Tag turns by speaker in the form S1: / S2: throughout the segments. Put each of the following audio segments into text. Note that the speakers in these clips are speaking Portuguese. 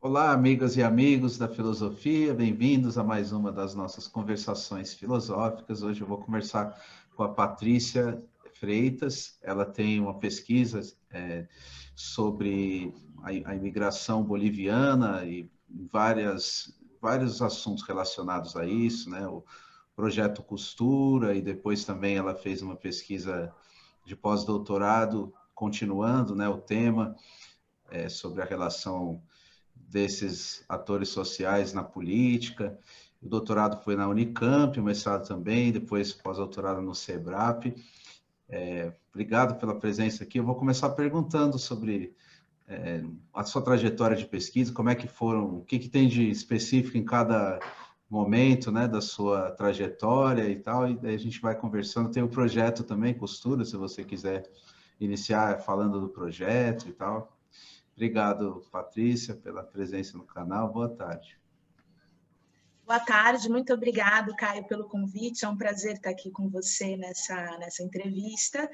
S1: Olá, amigas e amigos da filosofia, bem-vindos a mais uma das nossas conversações filosóficas. Hoje eu vou conversar com a Patrícia Freitas. Ela tem uma pesquisa sobre a imigração boliviana e vários assuntos relacionados a isso, né? O projeto Costura, e depois também ela fez uma pesquisa de pós-doutorado, continuando, né, o tema sobre a relação desses atores sociais na política. O doutorado foi na Unicamp, o mestrado também, depois pós-doutorado no SEBRAP. Obrigado pela presença aqui. Eu vou começar perguntando sobre a sua trajetória de pesquisa, como é que foram, o que tem de específico em cada momento, né, da sua trajetória e tal, e daí a gente vai conversando. Tem o projeto também, Costura, se você quiser iniciar falando do projeto e tal. Obrigado, Patrícia, pela presença no canal. Boa tarde.
S2: Boa tarde, muito obrigado, Caio, pelo convite. É um prazer estar aqui com você nessa entrevista.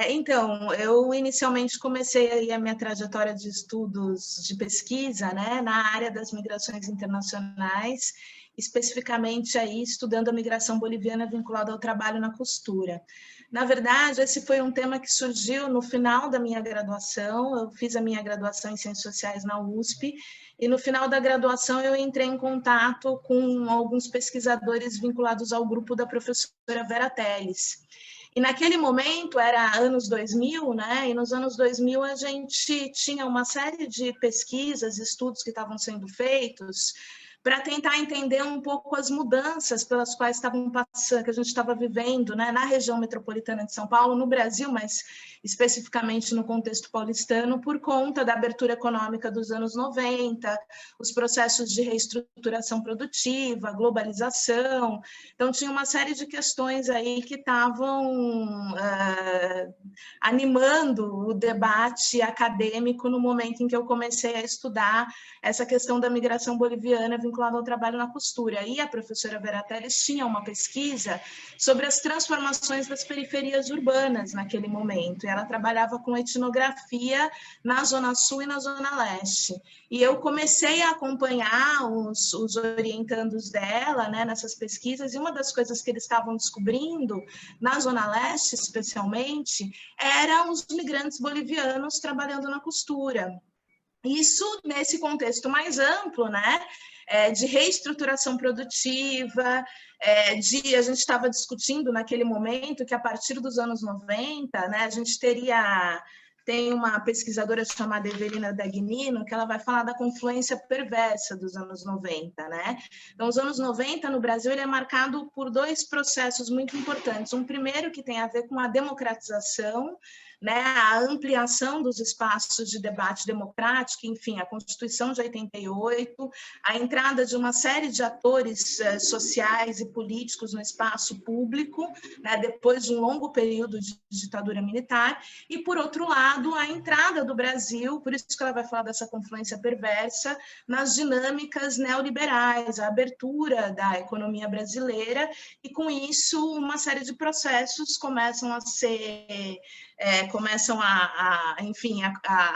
S2: Então, eu inicialmente comecei aí a minha trajetória de estudos de pesquisa, né, na área das migrações internacionais, especificamente aí estudando a migração boliviana vinculada ao trabalho na costura. Na verdade, esse foi um tema que surgiu no final da minha graduação. Eu fiz a minha graduação em Ciências Sociais na USP, e no final da graduação eu entrei em contato com alguns pesquisadores vinculados ao grupo da professora Vera Teles. E naquele momento, era anos 2000, né? E nos anos 2000 a gente tinha uma série de pesquisas, estudos que estavam sendo feitos para tentar entender um pouco as mudanças pelas quais estavam passando, que a gente estava vivendo, né, na região metropolitana de São Paulo, no Brasil, mas especificamente no contexto paulistano, por conta da abertura econômica dos anos 90, os processos de reestruturação produtiva, globalização. Então, tinha uma série de questões aí que estavam animando o debate acadêmico no momento em que eu comecei a estudar essa questão da migração boliviana vinculada ao trabalho na costura. E a professora Vera Teles tinha uma pesquisa sobre as transformações das periferias urbanas naquele momento. E ela trabalhava com etnografia na Zona Sul e na Zona Leste. E eu comecei a acompanhar os orientandos dela, né, nessas pesquisas, e uma das coisas que eles estavam descobrindo, na Zona Leste especialmente, eram os migrantes bolivianos trabalhando na costura. Isso nesse contexto mais amplo, né, de reestruturação produtiva, a gente estava discutindo naquele momento que a partir dos anos 90, né, a gente tem uma pesquisadora chamada Evelina Dagnino, que ela vai falar da confluência perversa dos anos 90, né? Então, os anos 90 no Brasil ele é marcado por dois processos muito importantes. Um primeiro que tem a ver com a democratização, né, a ampliação dos espaços de debate democrático, enfim, a Constituição de 88, a entrada de uma série de atores sociais e políticos no espaço público, né, depois de um longo período de ditadura militar, e, por outro lado, a entrada do Brasil, por isso que ela vai falar dessa confluência perversa, nas dinâmicas neoliberais, a abertura da economia brasileira, e, com isso, uma série de processos começam a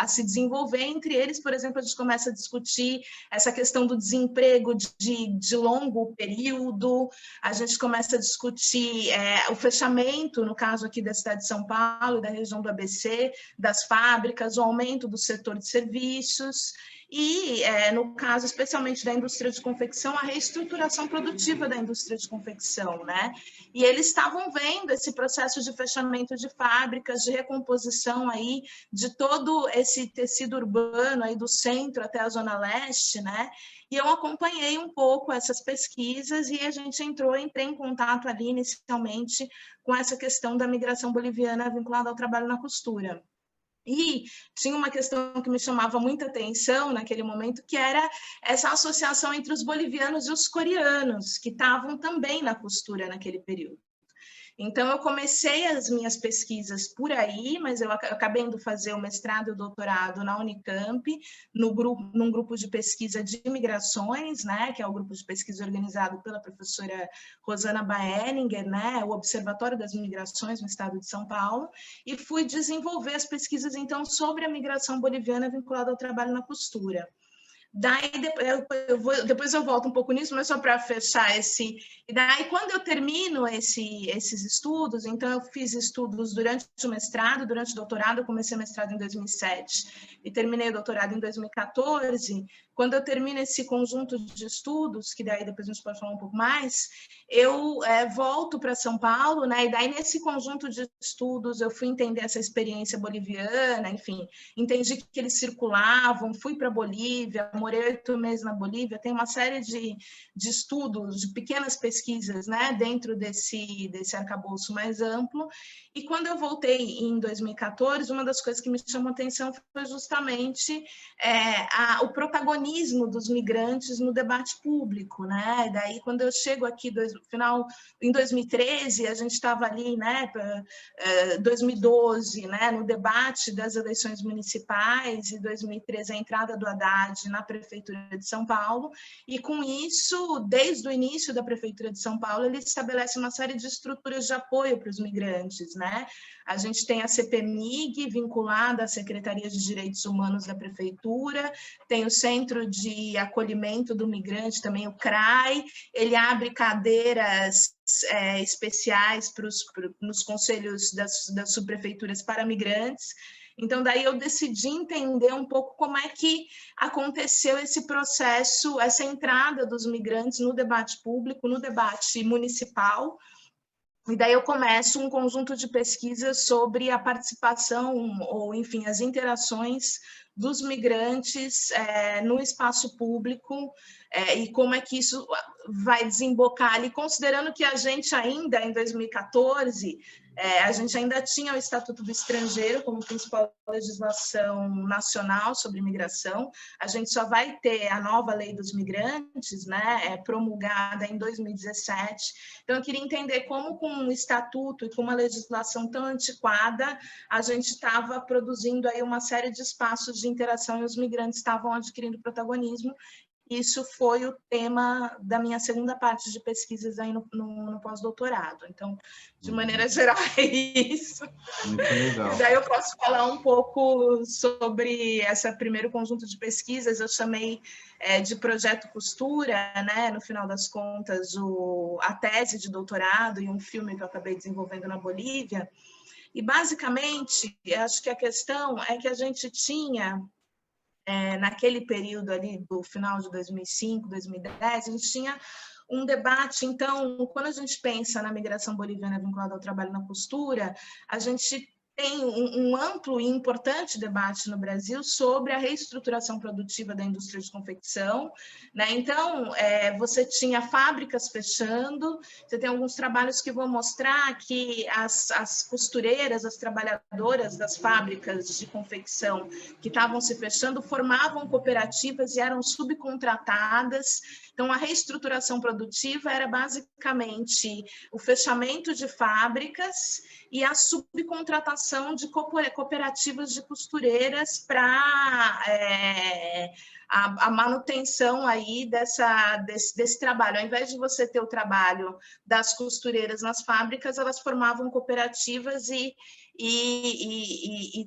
S2: se desenvolver. Entre eles, por exemplo, a gente começa a discutir essa questão do desemprego de longo período, a gente começa a discutir o fechamento, no caso aqui da cidade de São Paulo, da região do ABC, das fábricas, o aumento do setor de serviços, e, no caso especialmente da indústria de confecção, a reestruturação produtiva da indústria de confecção, né? E eles estavam vendo esse processo de fechamento de fábricas, de recomposição aí de todo esse tecido urbano aí do centro até a Zona Leste, né? E eu acompanhei um pouco essas pesquisas e a gente entrei em contato ali inicialmente com essa questão da migração boliviana vinculada ao trabalho na costura. E tinha uma questão que me chamava muita atenção naquele momento, que era essa associação entre os bolivianos e os coreanos, que estavam também na costura naquele período. Então, eu comecei as minhas pesquisas por aí, mas eu acabei indo fazer o mestrado e o doutorado na Unicamp, num grupo de pesquisa de migrações, né, que é o grupo de pesquisa organizado pela professora Rosana Baeringer, né, o Observatório das Migrações no estado de São Paulo, e fui desenvolver as pesquisas, então, sobre a migração boliviana vinculada ao trabalho na costura. Daí, depois eu volto um pouco nisso, mas só para fechar esse... E daí, quando eu termino esses estudos, então eu fiz estudos durante o mestrado, durante o doutorado, eu comecei o mestrado em 2007 e terminei o doutorado em 2014. Quando eu termino esse conjunto de estudos, que daí depois a gente pode falar um pouco mais, eu volto para São Paulo, né? E daí, nesse conjunto de estudos, eu fui entender essa experiência boliviana, enfim, entendi que eles circulavam, fui para a Bolívia, morei 8 meses na Bolívia, tem uma série de estudos, de pequenas pesquisas, né, dentro desse arcabouço mais amplo. E quando eu voltei em 2014, uma das coisas que me chamou a atenção foi justamente o protagonismo dos migrantes no debate público, né? E daí, quando eu chego aqui, em 2013, a gente estava ali, né, 2012, né, no debate das eleições municipais, e 2013 a entrada do Haddad na Prefeitura de São Paulo, e com isso, desde o início da Prefeitura de São Paulo, ele estabelece uma série de estruturas de apoio para os migrantes, né? A gente tem a CPMIG vinculada à Secretaria de Direitos Humanos da Prefeitura, tem o Centro de Acolhimento do Migrante, também o CRAI, ele abre cadeiras especiais nos conselhos das subprefeituras para migrantes. Então, daí eu decidi entender um pouco como é que aconteceu esse processo, essa entrada dos migrantes no debate público, no debate municipal. E daí eu começo um conjunto de pesquisas sobre a participação, ou enfim, as interações dos migrantes no espaço público, e como é que isso vai desembocar ali, considerando que a gente ainda, em 2014, a gente ainda tinha o Estatuto do Estrangeiro como principal legislação nacional sobre imigração. A gente só vai ter a nova Lei dos Migrantes, né, promulgada em 2017. Então, eu queria entender como, com um estatuto e com uma legislação tão antiquada, a gente estava produzindo aí uma série de espaços de interação e os migrantes estavam adquirindo protagonismo. Isso foi o tema da minha segunda parte de pesquisas aí no pós-doutorado. Então, de maneira geral, é isso.
S1: Muito legal.
S2: Daí eu posso falar um pouco sobre esse primeiro conjunto de pesquisas. Eu chamei de Projeto Costura, né? No final das contas, a tese de doutorado e um filme que eu acabei desenvolvendo na Bolívia. E, basicamente, acho que a questão é que a gente tinha... naquele período ali do final de 2005, 2010, a gente tinha um debate. Então, quando a gente pensa na migração boliviana vinculada ao trabalho na costura, a gente tem um amplo e importante debate no Brasil sobre a reestruturação produtiva da indústria de confecção, né? Então, você tinha fábricas fechando, você tem alguns trabalhos que vão mostrar que as costureiras, as trabalhadoras das fábricas de confecção que estavam se fechando, formavam cooperativas e eram subcontratadas. Então, a reestruturação produtiva era basicamente o fechamento de fábricas e a subcontratação de cooperativas de costureiras para a manutenção aí desse trabalho. Ao invés de você ter o trabalho das costureiras nas fábricas, elas formavam cooperativas e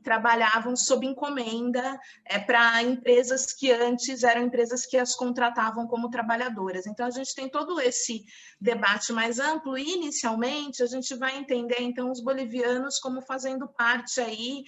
S2: trabalhavam sob encomenda para empresas que antes eram empresas que as contratavam como trabalhadoras. Então, a gente tem todo esse debate mais amplo e, inicialmente, a gente vai entender, então, os bolivianos como fazendo parte aí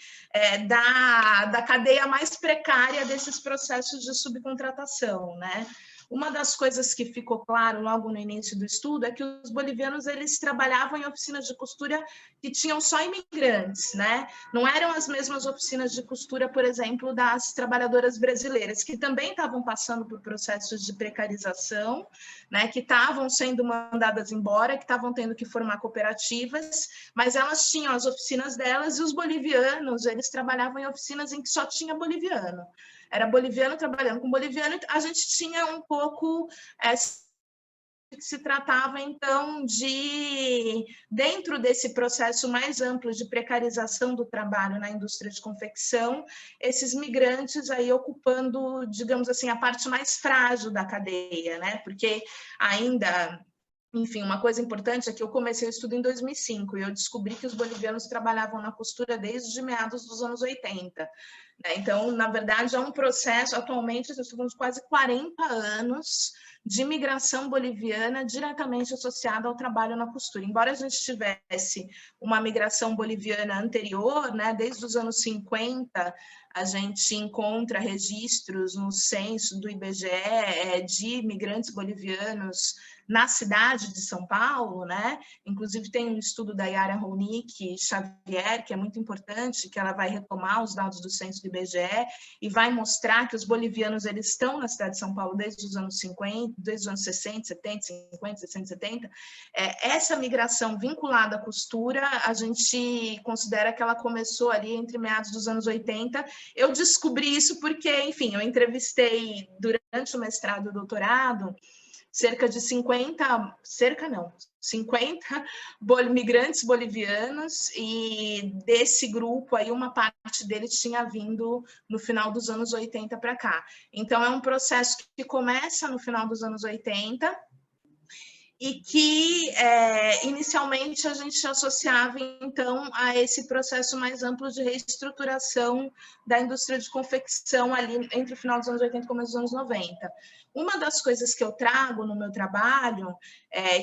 S2: da cadeia mais precária desses processos de subcontratação, né? Uma das coisas que ficou claro logo no início do estudo é que os bolivianos eles trabalhavam em oficinas de costura que tinham só imigrantes, né? Não eram as mesmas oficinas de costura, por exemplo, das trabalhadoras brasileiras, que também estavam passando por processos de precarização, né? Que estavam sendo mandadas embora, que estavam tendo que formar cooperativas, mas elas tinham as oficinas delas e os bolivianos, eles trabalhavam em oficinas em que só tinha boliviano. Era boliviano trabalhando com boliviano, a gente tinha um pouco que se tratava, então, de, dentro desse processo mais amplo de precarização do trabalho na indústria de confecção, esses migrantes aí ocupando, digamos assim, a parte mais frágil da cadeia, né? Porque ainda Enfim, uma coisa importante é que eu comecei o estudo em 2005 e eu descobri que os bolivianos trabalhavam na costura desde meados dos anos 80. Né? Então, na verdade, é um processo, atualmente, nós estamos quase 40 anos de imigração boliviana diretamente associada ao trabalho na costura. Embora a gente tivesse uma migração boliviana anterior, né, desde os anos 50, a gente encontra registros no censo do IBGE de imigrantes bolivianos na cidade de São Paulo, né? Inclusive tem um estudo da Yara Ronick Xavier, que é muito importante, que ela vai retomar os dados do censo do IBGE e vai mostrar que os bolivianos eles estão na cidade de São Paulo desde os anos 50, desde os anos 60, 70, 50, 60, 70. Essa migração vinculada à costura, a gente considera que ela começou ali entre meados dos anos 80. Eu descobri isso porque, enfim, eu entrevistei durante o mestrado e o doutorado cerca de 50 migrantes bolivianos, e desse grupo aí uma parte deles tinha vindo no final dos anos 80 para cá. Então é um processo que começa no final dos anos 80 e que inicialmente a gente associava então a esse processo mais amplo de reestruturação da indústria de confecção ali entre o final dos anos 80 e começo dos anos 90. Uma das coisas que eu trago no meu trabalho,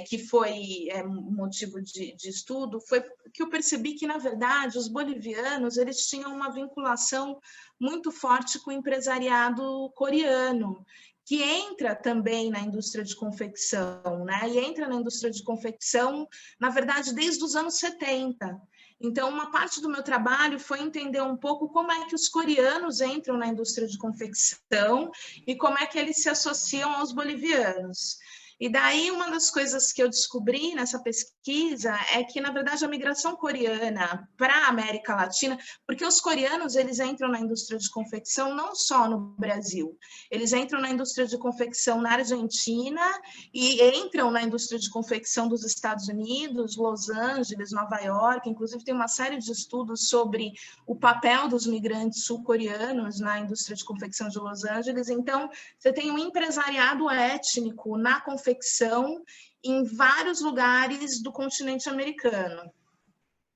S2: que foi motivo de estudo, foi que eu percebi que, na verdade, os bolivianos eles tinham uma vinculação muito forte com o empresariado coreano, que entra também na indústria de confecção, né? E entra na indústria de confecção, na verdade, desde os anos 70. Então, uma parte do meu trabalho foi entender um pouco como é que os coreanos entram na indústria de confecção e como é que eles se associam aos bolivianos. E daí, uma das coisas que eu descobri nessa pesquisa é que, na verdade, a migração coreana para a América Latina, porque os coreanos eles entram na indústria de confecção não só no Brasil, eles entram na indústria de confecção na Argentina e entram na indústria de confecção dos Estados Unidos, Los Angeles, Nova York. Inclusive, tem uma série de estudos sobre o papel dos migrantes sul-coreanos na indústria de confecção de Los Angeles. Então, você tem um empresariado étnico na confecção em vários lugares do continente americano.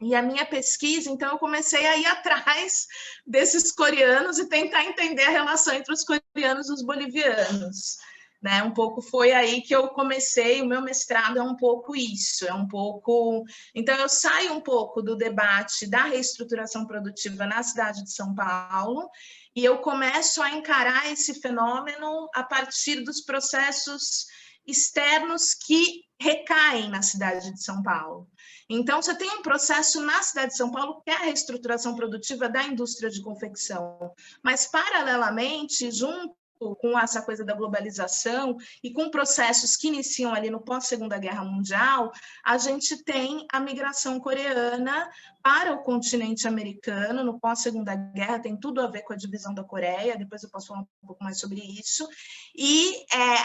S2: E a minha pesquisa, então, eu comecei a ir atrás desses coreanos e tentar entender a relação entre os coreanos e os bolivianos. Né? Um pouco foi aí que eu comecei, o meu mestrado é um pouco isso, Então, eu saio um pouco do debate da reestruturação produtiva na cidade de São Paulo e eu começo a encarar esse fenômeno a partir dos processos externos que recaem na cidade de São Paulo. Então, você tem um processo na cidade de São Paulo que é a reestruturação produtiva da indústria de confecção, mas, paralelamente, junto com essa coisa da globalização e com processos que iniciam ali no pós-Segunda Guerra Mundial, a gente tem a migração coreana para o continente americano no pós-Segunda Guerra, tem tudo a ver com a divisão da Coreia, depois eu posso falar um pouco mais sobre isso, e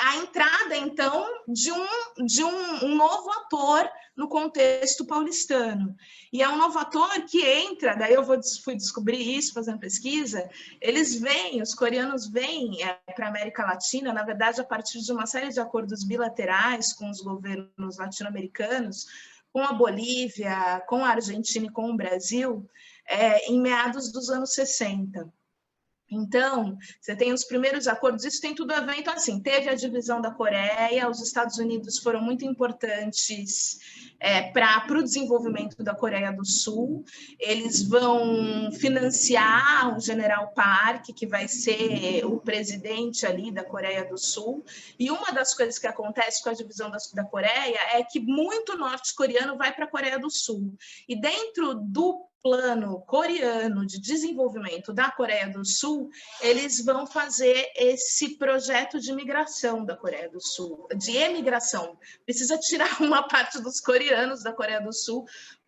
S2: a entrada, então, de um novo ator no contexto paulistano. E é um novo ator que entra, daí eu fui descobrir isso fazendo pesquisa, os coreanos vêm para a América Latina, na verdade, a partir de uma série de acordos bilaterais com os governos latino-americanos, com a Bolívia, com a Argentina e com o Brasil, em meados dos anos 60. Então, você tem os primeiros acordos, isso tem tudo a ver. Então, assim, teve a divisão da Coreia, os Estados Unidos foram muito importantes para o desenvolvimento da Coreia do Sul. Eles vão financiar o General Park, que vai ser o presidente ali da Coreia do Sul. E uma das coisas que acontece com a divisão da Coreia é que muito norte-coreano vai para a Coreia do Sul. E dentro do plano coreano de desenvolvimento da Coreia do Sul, eles vão fazer esse projeto de migração da Coreia do Sul, de emigração. Precisa tirar uma parte dos coreanos da Coreia do Sul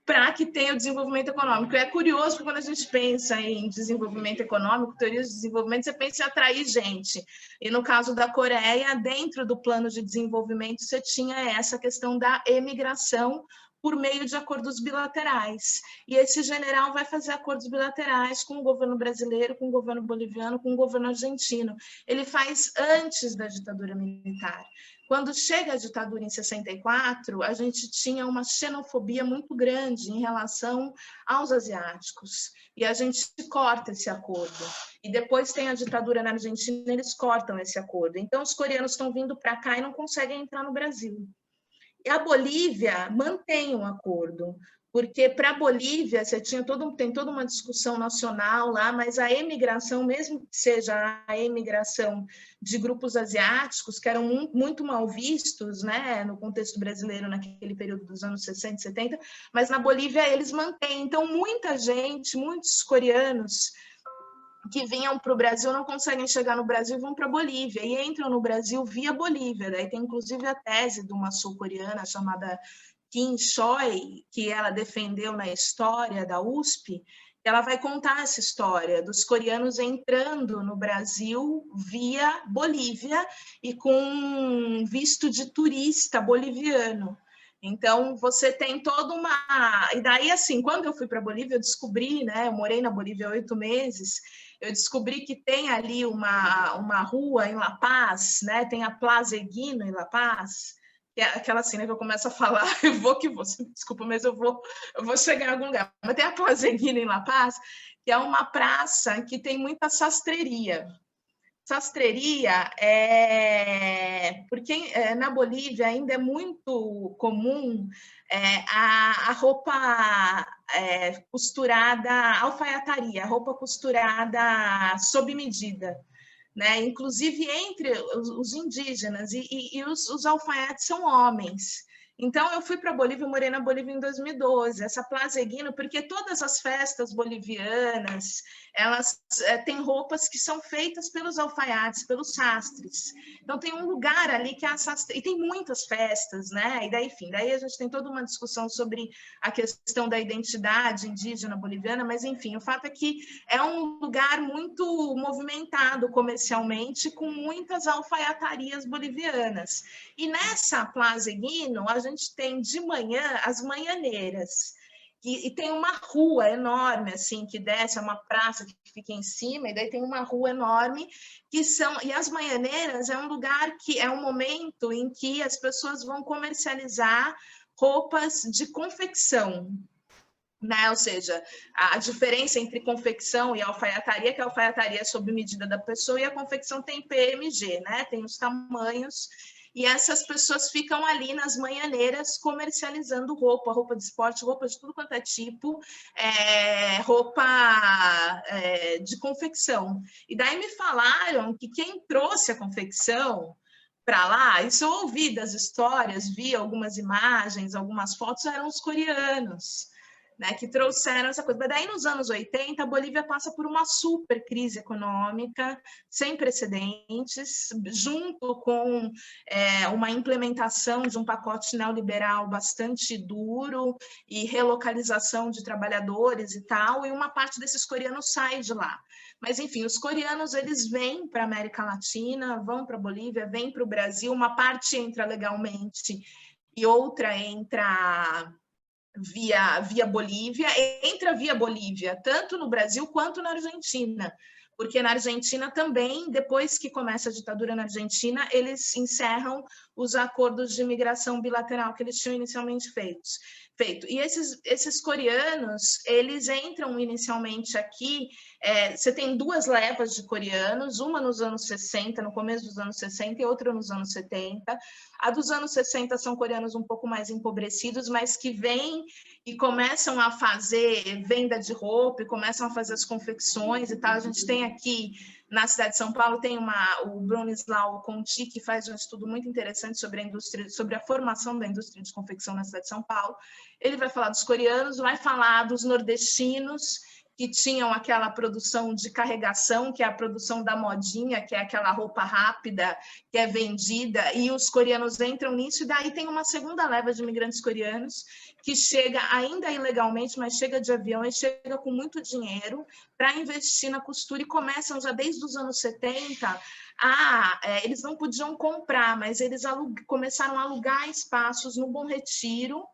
S2: para que tenha o desenvolvimento econômico. É curioso, porque quando a gente pensa em desenvolvimento econômico, teorias de desenvolvimento, você pensa em atrair gente. E no caso da Coreia, dentro do plano de desenvolvimento, você tinha essa questão da emigração por meio de acordos bilaterais. E esse general vai fazer acordos bilaterais com o governo brasileiro, com o governo boliviano, com o governo argentino. Ele faz antes da ditadura militar. Quando chega a ditadura em 64, a gente tinha uma xenofobia muito grande em relação aos asiáticos. E a gente corta esse acordo. E depois tem a ditadura na Argentina, eles cortam esse acordo. Então, os coreanos estão vindo para cá e não conseguem entrar no Brasil. E a Bolívia mantém um acordo, porque para a Bolívia você tem toda uma discussão nacional lá, mas a emigração, mesmo que seja a emigração de grupos asiáticos, que eram muito mal vistos, né, no contexto brasileiro naquele período dos anos 60 e 70, mas na Bolívia eles mantêm. Então, muita gente, muitos coreanos que vinham para o Brasil não conseguem chegar no Brasil, vão para a Bolívia e entram no Brasil via Bolívia. Daí tem inclusive a tese de uma sul-coreana chamada Kim Choi, que ela defendeu na história da USP. Ela vai contar essa história dos coreanos entrando no Brasil via Bolívia e com visto de turista boliviano. Então, você tem toda uma... E daí, assim, quando eu fui para a Bolívia, eu descobri, né? Eu morei na Bolívia 8 meses, eu descobri que tem ali uma rua em La Paz, né? Tem a Plaza Eguino em La Paz, que é aquela cena que eu começo a falar, eu vou que você, desculpa, mas eu vou chegar em algum lugar. Mas tem a Plaza Eguino em La Paz, que é uma praça que tem muita sastreria. Sastreria porque na Bolívia ainda é muito comum a roupa costurada, alfaiataria, roupa costurada sob medida, né? Inclusive entre os indígenas e os alfaiates são homens. Então, eu fui para a Bolívia, eu morei na Bolívia em 2012, essa Plaza Eguino, porque todas as festas bolivianas, elas têm roupas que são feitas pelos alfaiates, pelos sastres. Então, tem um lugar ali que é a sastre... E tem muitas festas, né? E daí, enfim, daí a gente tem toda uma discussão sobre a questão da identidade indígena boliviana, mas, enfim, o fato é que é um lugar muito movimentado comercialmente, com muitas alfaiatarias bolivianas. E nessa Plaza Eguino, a gente tem de manhã as manhaneiras. E tem uma rua enorme, assim, que desce, é uma praça que fica em cima, e daí tem uma rua enorme, que são... E as manhaneiras é um lugar que é um momento em que as pessoas vão comercializar roupas de confecção, né? Ou seja, a diferença entre confecção e alfaiataria, que a alfaiataria é sob medida da pessoa e a confecção tem PMG, né? Tem os tamanhos, e essas pessoas ficam ali nas manhaneiras comercializando roupa de esporte, roupa de tudo quanto é tipo, roupa de confecção. E daí me falaram que quem trouxe a confecção para lá, isso eu ouvi das histórias, vi algumas imagens, algumas fotos, eram os coreanos, né, que trouxeram essa coisa. Mas daí, nos anos 80, a Bolívia passa por uma super crise econômica, sem precedentes, junto com uma implementação de um pacote neoliberal bastante duro e relocalização de trabalhadores e tal, e uma parte desses coreanos sai de lá. Mas, enfim, os coreanos, eles vêm para a América Latina, vão para a Bolívia, vêm para o Brasil, uma parte entra legalmente e outra entra via Bolívia, entra via Bolívia, tanto no Brasil quanto na Argentina, porque na Argentina também, depois que começa a ditadura na Argentina, eles encerram os acordos de imigração bilateral que eles tinham inicialmente feito. E esses coreanos, eles entram inicialmente aqui, você tem duas levas de coreanos, uma nos anos 60, no começo dos anos 60, e outra nos anos 70. A dos anos 60 são coreanos um pouco mais empobrecidos, mas que vêm e começam a fazer venda de roupa, e começam a fazer as confecções e tal. A gente tem aqui na cidade de São Paulo, tem o Bronislau Conti, que faz um estudo muito interessante sobre a indústria, sobre a formação da indústria de confecção na cidade de São Paulo. Ele vai falar dos coreanos, vai falar dos nordestinos, que tinham aquela produção de carregação, que é a produção da modinha, que é aquela roupa rápida que é vendida, e os coreanos entram nisso, e daí tem uma segunda leva de imigrantes coreanos que chega ainda ilegalmente, mas chega de avião e chega com muito dinheiro para investir na costura, e começam já desde os anos 70 eles não podiam comprar, mas eles começaram a alugar espaços no Bom Retiro,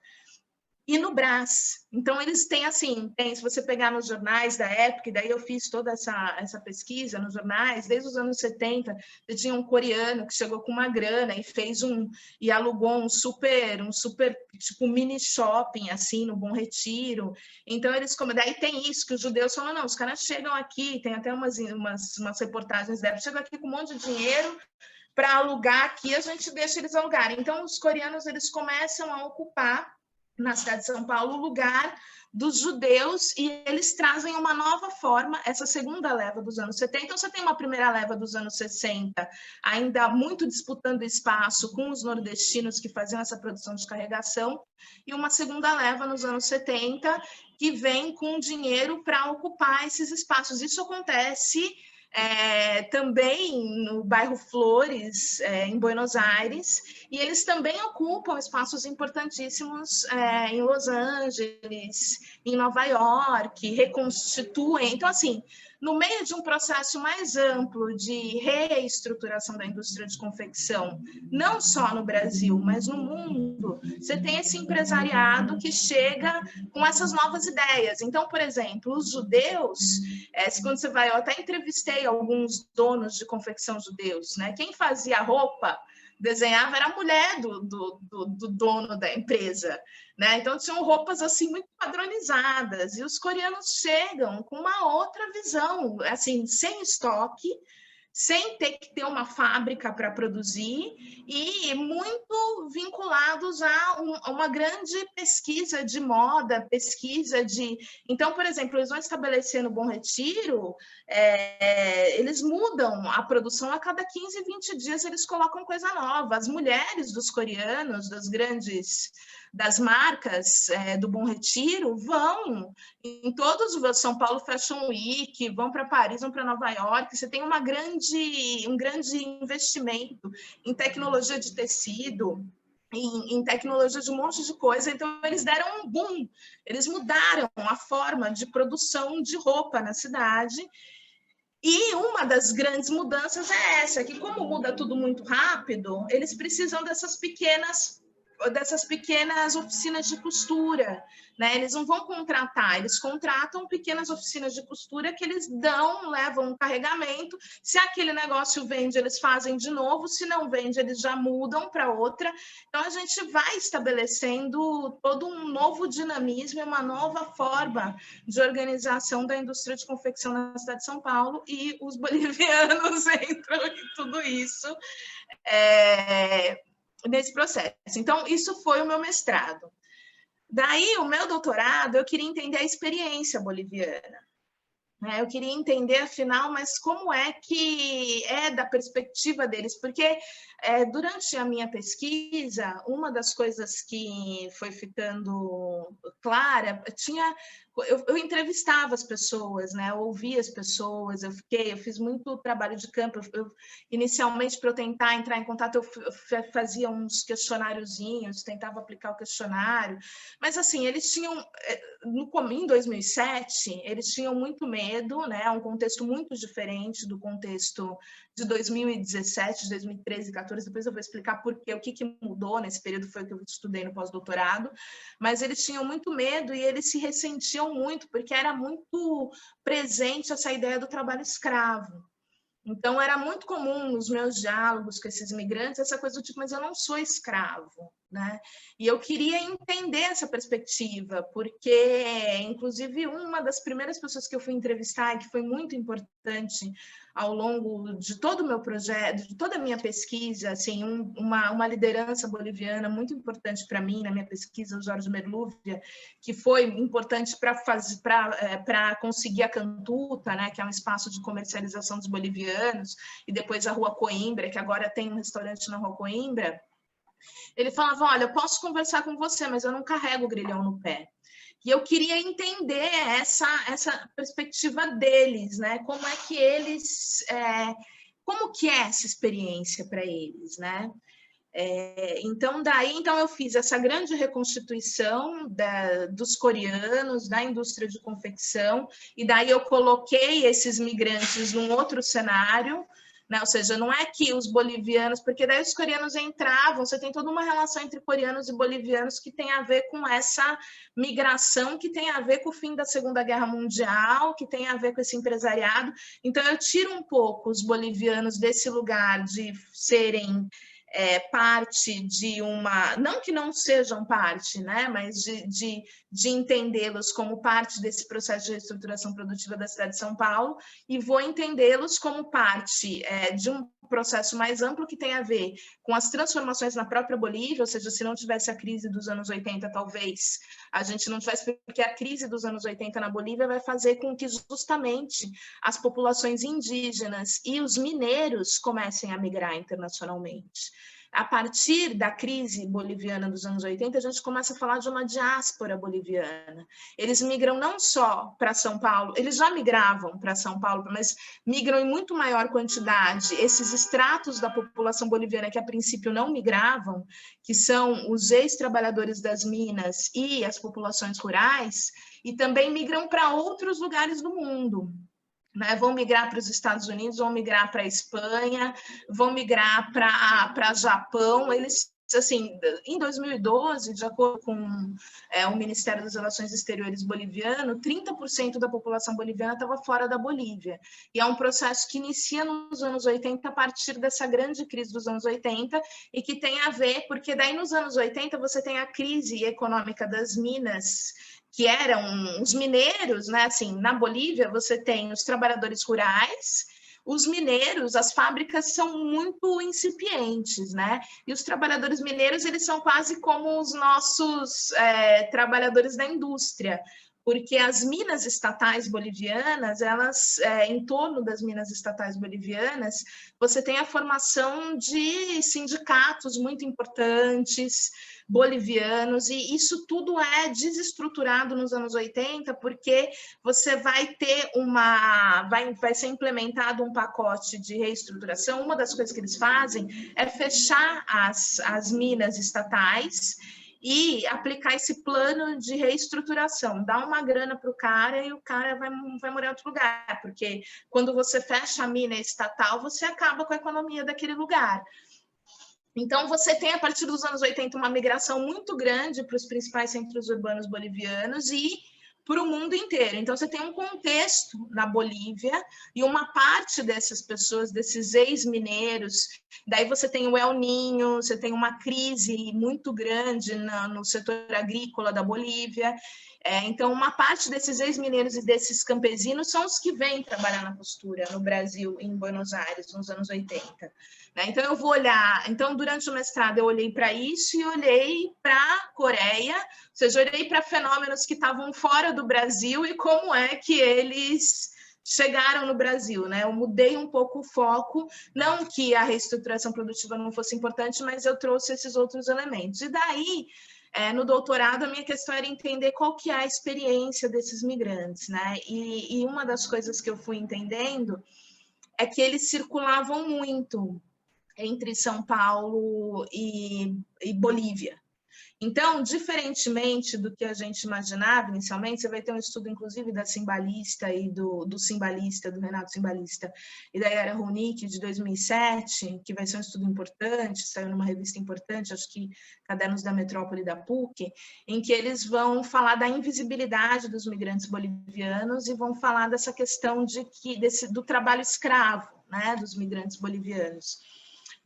S2: e no Brás. Então, eles têm assim, se você pegar nos jornais da época, e daí eu fiz toda essa pesquisa nos jornais, desde os anos 70, eu tinha um coreano que chegou com uma grana e alugou um super tipo mini shopping, assim, no Bom Retiro. Então, daí tem isso, que os judeus falam, não, os caras chegam aqui, tem até umas reportagens dela, chegam aqui com um monte de dinheiro, para alugar aqui, a gente deixa eles alugarem. Então, os coreanos, eles começam a ocupar na cidade de São Paulo, o lugar dos judeus, e eles trazem uma nova forma, essa segunda leva dos anos 70. Então, você tem uma primeira leva dos anos 60, ainda muito disputando espaço com os nordestinos que faziam essa produção de carregação, e uma segunda leva nos anos 70, que vem com dinheiro para ocupar esses espaços. Isso acontece também no bairro Flores, em Buenos Aires, e eles também ocupam espaços importantíssimos em Los Angeles, em Nova York, reconstituem. Então, assim, no meio de um processo mais amplo de reestruturação da indústria de confecção, não só no Brasil, mas no mundo, você tem esse empresariado que chega com essas novas ideias. Então, por exemplo, os judeus, quando você vai, eu até entrevistei alguns donos de confecção judeus, né? Quem fazia roupa, desenhava, era a mulher do dono da empresa, né? Então tinham roupas assim muito padronizadas, e os coreanos chegam com uma outra visão, assim, sem estoque, sem ter que ter uma fábrica para produzir, e muito vinculados a uma grande pesquisa de moda, Então, por exemplo, eles vão estabelecer no Bom Retiro, eles mudam a produção a cada 15, 20 dias, eles colocam coisa nova. As mulheres dos coreanos, das marcas do Bom Retiro, vão em todos os São Paulo Fashion Week, vão para Paris, vão para Nova York. Você tem um grande investimento em tecnologia de tecido, em tecnologia de um monte de coisa. Então, eles deram um boom, eles mudaram a forma de produção de roupa na cidade. E uma das grandes mudanças é essa, que como muda tudo muito rápido, eles precisam dessas pequenas oficinas de costura, né? Eles não vão contratar, eles contratam pequenas oficinas de costura que eles levam um carregamento. Se aquele negócio vende, eles fazem de novo, se não vende, eles já mudam para outra. Então, a gente vai estabelecendo todo um novo dinamismo e uma nova forma de organização da indústria de confecção na cidade de São Paulo, e os bolivianos entram em tudo isso. Nesse processo. Então, isso foi o meu mestrado. Daí, o meu doutorado, eu queria entender a experiência boliviana. Eu queria entender, afinal, mas como é que é da perspectiva deles? Porque durante a minha pesquisa, uma das coisas que foi ficando clara, eu entrevistava as pessoas, né? Eu ouvia as pessoas, eu fiz muito trabalho de campo. Inicialmente, para eu tentar entrar em contato, eu fazia uns questionáriozinhos, tentava aplicar o questionário, mas assim, eles tinham, em 2007, eles tinham muito medo, né? Um contexto muito diferente do contexto de 2017, 2013, 2014, depois eu vou explicar por quê, o que mudou nesse período, foi o que eu estudei no pós-doutorado, mas eles tinham muito medo e eles se ressentiam muito, porque era muito presente essa ideia do trabalho escravo. Então, era muito comum nos meus diálogos com esses imigrantes essa coisa do tipo, mas eu não sou escravo, né? E eu queria entender essa perspectiva, porque, inclusive, uma das primeiras pessoas que eu fui entrevistar, e que foi muito importante ao longo de todo o meu projeto, de toda a minha pesquisa, assim, uma liderança boliviana muito importante para mim, na minha pesquisa, o Jorge Merlúvia, que foi importante para conseguir a Cantuta, né, que é um espaço de comercialização dos bolivianos, e depois a Rua Coimbra, que agora tem um restaurante na Rua Coimbra. Ele falava, olha, eu posso conversar com você, mas eu não carrego o grilhão no pé. E eu queria entender essa perspectiva deles, né? Como é que eles... como que é essa experiência para eles, né? Então eu fiz essa grande reconstituição dos coreanos, da indústria de confecção, e daí eu coloquei esses migrantes num outro cenário, né? Ou seja, não é que os bolivianos, porque daí os coreanos entravam, você tem toda uma relação entre coreanos e bolivianos que tem a ver com essa migração, que tem a ver com o fim da Segunda Guerra Mundial, que tem a ver com esse empresariado. Então, eu tiro um pouco os bolivianos desse lugar de serem parte de uma... Não que não sejam parte, né? Mas de entendê-los como parte desse processo de reestruturação produtiva da cidade de São Paulo, e vou entendê-los como parte de um processo mais amplo que tem a ver com as transformações na própria Bolívia, ou seja, se não tivesse a crise dos anos 80, talvez a gente não tivesse, porque a crise dos anos 80 na Bolívia vai fazer com que justamente as populações indígenas e os mineiros comecem a migrar internacionalmente. A partir da crise boliviana dos anos 80, a gente começa a falar de uma diáspora boliviana. Eles migram não só para São Paulo, eles já migravam para São Paulo, mas migram em muito maior quantidade. Esses estratos da população boliviana que a princípio não migravam, que são os ex-trabalhadores das minas e as populações rurais, e também migram para outros lugares do mundo. Né, vão migrar para os Estados Unidos, vão migrar para a Espanha, vão migrar para Japão. Eles, assim, em 2012, de acordo com o Ministério das Relações Exteriores boliviano, 30% da população boliviana estava fora da Bolívia. E é um processo que inicia nos anos 80, a partir dessa grande crise dos anos 80, e que tem a ver, porque daí nos anos 80 você tem a crise econômica das minas, que eram os mineiros, né? Assim, na Bolívia você tem os trabalhadores rurais, os mineiros, as fábricas são muito incipientes, né? E os trabalhadores mineiros, eles são quase como os nossos trabalhadores da indústria, porque as minas estatais bolivianas, elas, em torno das minas estatais bolivianas, você tem a formação de sindicatos muito importantes, bolivianos, e isso tudo é desestruturado nos anos 80, porque você vai ter vai ser implementado um pacote de reestruturação. Uma das coisas que eles fazem é fechar as minas estatais e aplicar esse plano de reestruturação, dar uma grana para o cara e o cara vai morar em outro lugar, porque quando você fecha a mina estatal, você acaba com a economia daquele lugar. Então, você tem, a partir dos anos 80, uma migração muito grande para os principais centros urbanos bolivianos e para o mundo inteiro. Então, você tem um contexto na Bolívia e uma parte dessas pessoas, desses ex-mineiros, daí você tem o El Niño, você tem uma crise muito grande no setor agrícola da Bolívia. Então, uma parte desses ex-mineiros e desses campesinos são os que vêm trabalhar na costura no Brasil, em Buenos Aires, nos anos 80. Então, eu vou olhar... Então, durante o mestrado, eu olhei para isso e olhei para a Coreia, ou seja, olhei para fenômenos que estavam fora do Brasil e como é que eles chegaram no Brasil, né? Eu mudei um pouco o foco, não que a reestruturação produtiva não fosse importante, mas eu trouxe esses outros elementos. E daí, no doutorado, a minha questão era entender qual que é a experiência desses migrantes, né? E uma das coisas que eu fui entendendo é que eles circulavam muito entre São Paulo e Bolívia. Então, diferentemente do que a gente imaginava inicialmente, você vai ter um estudo, inclusive, da Cimbalista e do Cimbalista, do Renato Cimbalista, e da Yara Ronick, de 2007, que vai ser um estudo importante, saiu numa revista importante, acho que Cadernos da Metrópole da PUC, em que eles vão falar da invisibilidade dos migrantes bolivianos e vão falar dessa questão do trabalho escravo, né, dos migrantes bolivianos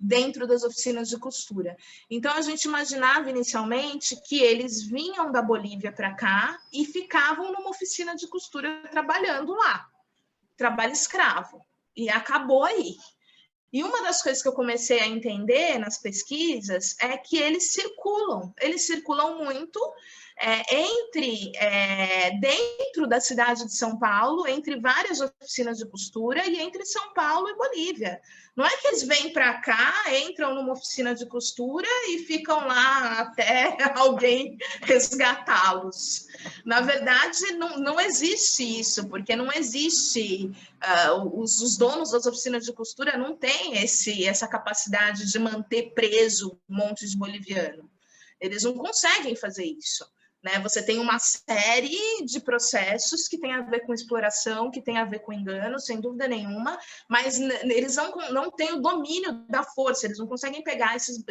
S2: dentro das oficinas de costura. Então, a gente imaginava inicialmente que eles vinham da Bolívia para cá e ficavam numa oficina de costura trabalhando lá, trabalho escravo, e acabou aí. E uma das coisas que eu comecei a entender nas pesquisas é que eles circulam muito dentro da cidade de São Paulo, entre várias oficinas de costura e entre São Paulo e Bolívia. Não é que eles vêm para cá, entram numa oficina de costura e ficam lá até alguém resgatá-los. Na verdade, não existe isso, porque não existe... os donos das oficinas de costura não têm essa capacidade de manter preso um monte de boliviano. Eles não conseguem fazer isso. né? Você tem uma série de processos que tem a ver com exploração, que tem a ver com engano, sem dúvida nenhuma, mas eles não têm o domínio da força, eles não conseguem pegar esses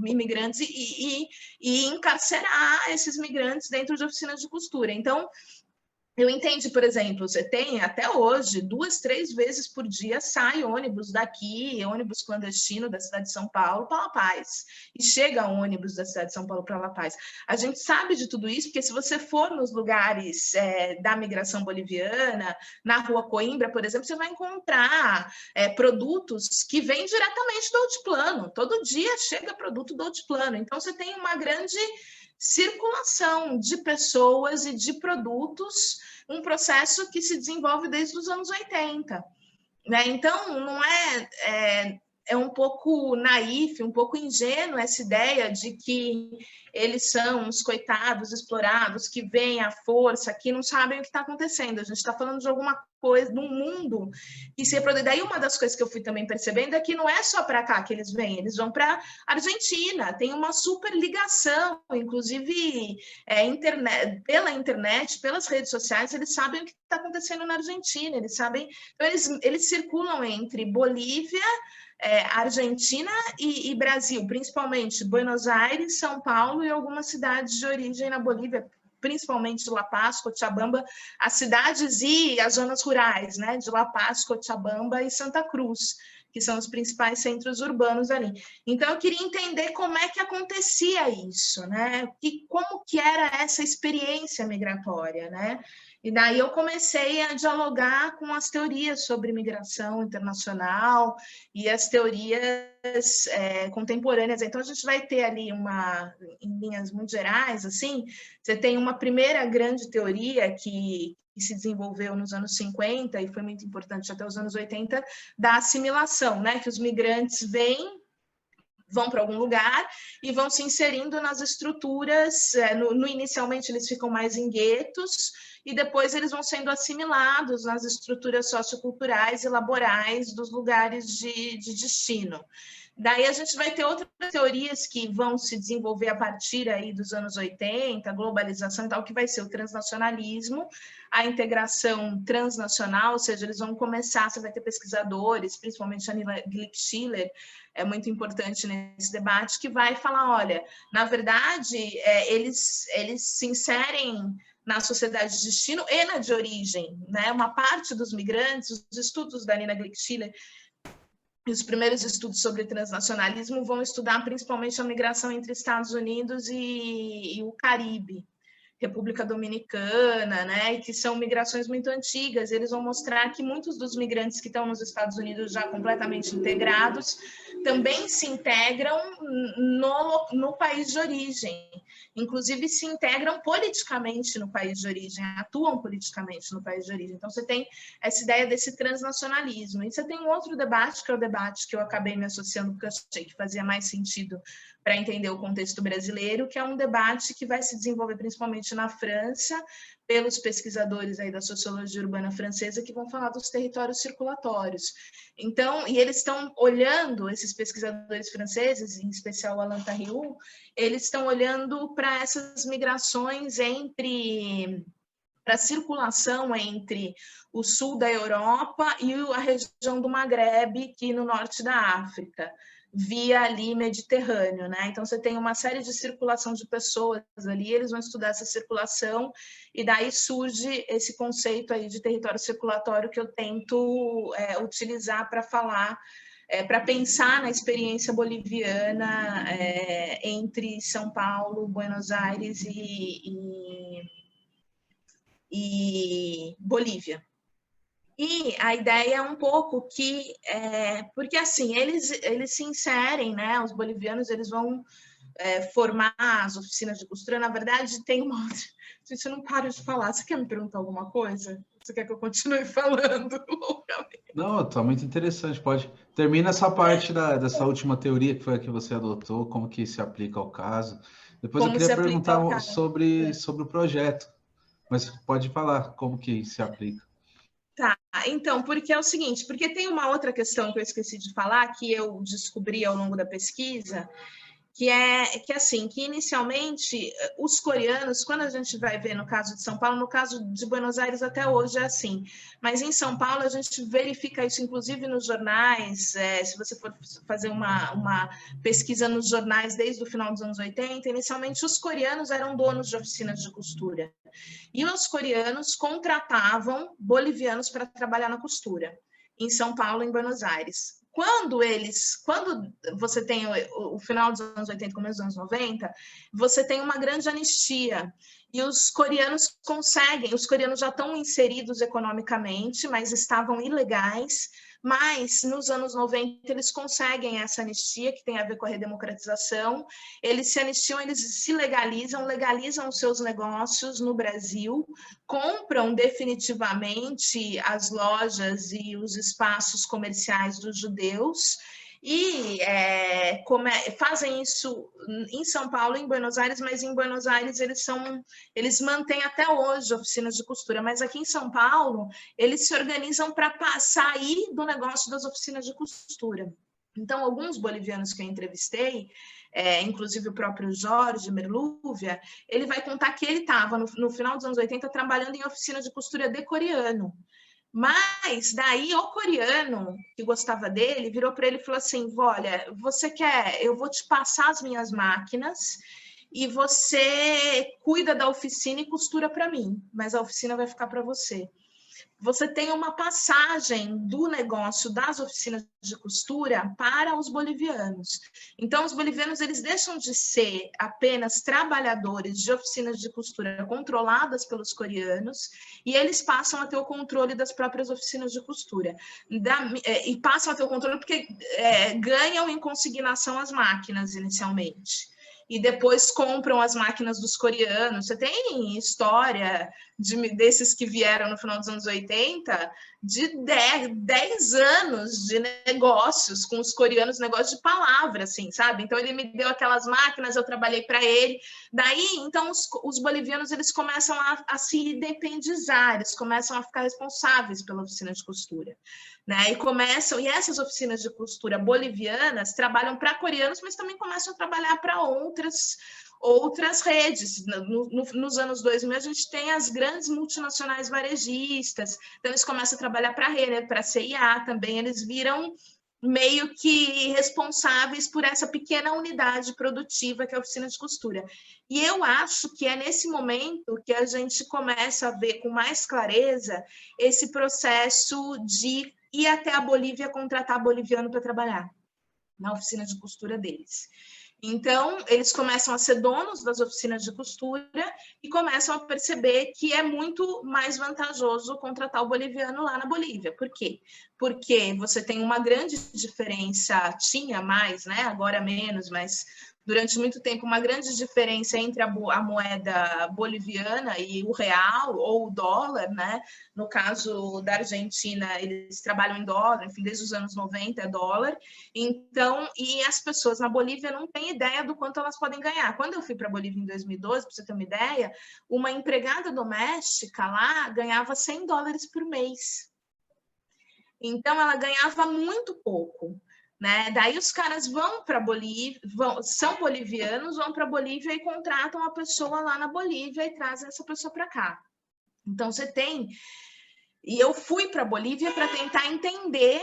S2: imigrantes e encarcerar esses migrantes dentro de oficinas de costura. Então, eu entendo, por exemplo, você tem até hoje 2, 3 vezes por dia sai ônibus daqui, ônibus clandestino da cidade de São Paulo para La Paz, e chega ônibus da cidade de São Paulo para La Paz. A gente sabe de tudo isso porque se você for nos lugares da migração boliviana, na Rua Coimbra, por exemplo, você vai encontrar produtos que vêm diretamente do altiplano. Todo dia chega produto do altiplano. Então você tem uma grande circulação de pessoas e de produtos, um processo que se desenvolve desde os anos 80. Né? Então, não é um pouco naif, um pouco ingênuo essa ideia de que eles são os coitados explorados, que vêm à força, que não sabem o que está acontecendo. A gente está falando de alguma coisa, de um mundo que se reproduz. Daí uma das coisas que eu fui também percebendo é que não é só para cá que eles vêm, eles vão para a Argentina, tem uma super ligação, inclusive pela internet, pelas redes sociais, eles sabem o que está acontecendo na Argentina, eles sabem, então eles circulam entre Bolívia, Argentina e Brasil, principalmente Buenos Aires, São Paulo e algumas cidades de origem na Bolívia, principalmente La Paz, Cochabamba, as cidades e as zonas rurais, né, de La Paz, Cochabamba e Santa Cruz, que são os principais centros urbanos ali. Então, eu queria entender como é que acontecia isso, né, como que era essa experiência migratória, né, e daí eu comecei a dialogar com as teorias sobre migração internacional e as teorias contemporâneas. Então, a gente vai ter ali em linhas muito gerais, assim, você tem uma primeira grande teoria que se desenvolveu nos anos 50 e foi muito importante até os anos 80, da assimilação, né? Que os migrantes vão para algum lugar e vão se inserindo nas estruturas, inicialmente eles ficam mais em guetos, e depois eles vão sendo assimilados nas estruturas socioculturais e laborais dos lugares de destino. Daí a gente vai ter outras teorias que vão se desenvolver a partir aí dos anos 80, globalização e tal, que vai ser o transnacionalismo, a integração transnacional, ou seja, eles vão começar, você vai ter pesquisadores, principalmente a Nina Glick-Schiller, é muito importante nesse debate, que vai falar, olha, na verdade, eles se inserem na sociedade de destino e na de origem, né? Uma parte dos migrantes, os estudos da Nina Glick-Schiller, os primeiros estudos sobre transnacionalismo vão estudar principalmente a migração entre Estados Unidos e o Caribe, República Dominicana, né, e que são migrações muito antigas. Eles vão mostrar que muitos dos migrantes que estão nos Estados Unidos já completamente integrados também se integram no país de origem, inclusive se integram politicamente no país de origem, atuam politicamente no país de origem. Então, você tem essa ideia desse transnacionalismo. E você tem um outro debate, que é o debate que eu acabei me associando, porque eu achei que fazia mais sentido para entender o contexto brasileiro, que é um debate que vai se desenvolver principalmente na França, pelos pesquisadores aí da sociologia urbana francesa, que vão falar dos territórios circulatórios. Então, e eles estão olhando, esses pesquisadores franceses, em especial Alain Tarriou, eles estão olhando para essas migrações para a circulação entre o sul da Europa e a região do Maghreb, que no norte da África, via ali Mediterrâneo, né? Então você tem uma série de circulação de pessoas ali, eles vão estudar essa circulação e daí surge esse conceito aí de território circulatório que eu tento utilizar para falar, para pensar na experiência boliviana entre São Paulo, Buenos Aires e Bolívia. E a ideia é um pouco que, porque assim, eles se inserem, né? Os bolivianos, eles vão formar as oficinas de costura. Na verdade, tem uma outra... Gente, eu não paro de falar. Você quer me perguntar alguma coisa? Você quer que eu continue falando?
S1: Não, está muito interessante. Pode. Termina essa parte dessa última teoria que foi a que você adotou, como que se aplica ao caso. Depois eu queria perguntar sobre o projeto, mas pode falar como que se aplica.
S2: Tá, então, porque é o seguinte, porque tem uma outra questão que eu esqueci de falar, que eu descobri ao longo da pesquisa, que inicialmente os coreanos, quando a gente vai ver no caso de São Paulo, no caso de Buenos Aires até hoje é assim, mas em São Paulo a gente verifica isso inclusive nos jornais, se você for fazer uma pesquisa nos jornais desde o final dos anos 80, inicialmente os coreanos eram donos de oficinas de costura, e os coreanos contratavam bolivianos para trabalhar na costura, em São Paulo, em Buenos Aires. Quando você tem o final dos anos 80, começo dos anos 90, você tem uma grande anistia. E os coreanos já estão inseridos economicamente, mas estavam ilegais. Mas nos anos 90 eles conseguem essa anistia, que tem a ver com a redemocratização. Eles se anistiam, eles se legalizam os seus negócios no Brasil, compram definitivamente as lojas e os espaços comerciais dos judeus e fazem isso em São Paulo, em Buenos Aires, mas em Buenos Aires eles mantêm até hoje oficinas de costura, mas aqui em São Paulo eles se organizam para sair do negócio das oficinas de costura. Então, alguns bolivianos que eu entrevistei, inclusive o próprio Jorge Merlúvia, ele vai contar que ele estava, no final dos anos 80, trabalhando em oficina de costura de coreano. Mas daí o coreano que gostava dele virou para ele e falou assim: olha, eu vou te passar as minhas máquinas e você cuida da oficina e costura para mim, mas a oficina vai ficar para você. Você tem uma passagem do negócio das oficinas de costura para os bolivianos. Então, os bolivianos eles deixam de ser apenas trabalhadores de oficinas de costura controladas pelos coreanos e eles passam a ter o controle das próprias oficinas de costura. E passam a ter o controle porque ganham em consignação as máquinas inicialmente. E depois compram as máquinas dos coreanos. Você tem história desses que vieram no final dos anos 80, de 10 anos de negócios com os coreanos, negócio de palavra, assim, sabe? Então, ele me deu aquelas máquinas, eu trabalhei para ele. Daí, então, os bolivianos, eles começam a se independizar, eles começam a ficar responsáveis pela oficina de costura. Né? E essas oficinas de costura bolivianas trabalham para coreanos, mas também começam a trabalhar para outras redes. Nos anos 2000, a gente tem as grandes multinacionais varejistas, então eles começam a trabalhar para a Renner, para a CIA também, eles viram meio que responsáveis por essa pequena unidade produtiva que é a oficina de costura. E eu acho que é nesse momento que a gente começa a ver com mais clareza esse processo de ir até a Bolívia contratar boliviano para trabalhar na oficina de costura deles. Então, eles começam a ser donos das oficinas de costura e começam a perceber que é muito mais vantajoso contratar o boliviano lá na Bolívia. Por quê? Porque você tem uma grande diferença, tinha mais, né? Agora menos, mas durante muito tempo uma grande diferença entre a moeda boliviana e o real ou o dólar, né? No caso da Argentina, eles trabalham em dólar, enfim, desde os anos 90 é dólar. Então, e as pessoas na Bolívia não têm ideia do quanto elas podem ganhar. Quando eu fui para a Bolívia em 2012, para você ter uma ideia, uma empregada doméstica lá ganhava $100 por mês. Então, ela ganhava muito pouco. Né? Daí os caras vão para a Bolívia, são bolivianos, vão para a Bolívia e contratam a pessoa lá na Bolívia e trazem essa pessoa para cá. Então, você tem... E eu fui para a Bolívia para tentar entender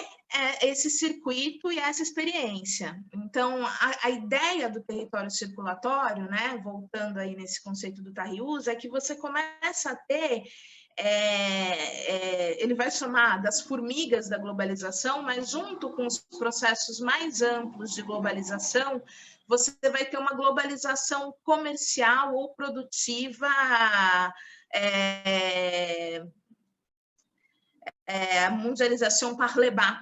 S2: esse circuito e essa experiência. Então, a ideia do território circulatório, né, voltando aí nesse conceito do Tarriús, é que você começa a ter... ele vai chamar das formigas da globalização, mas junto com os processos mais amplos de globalização, você vai ter uma globalização comercial ou produtiva a mundialização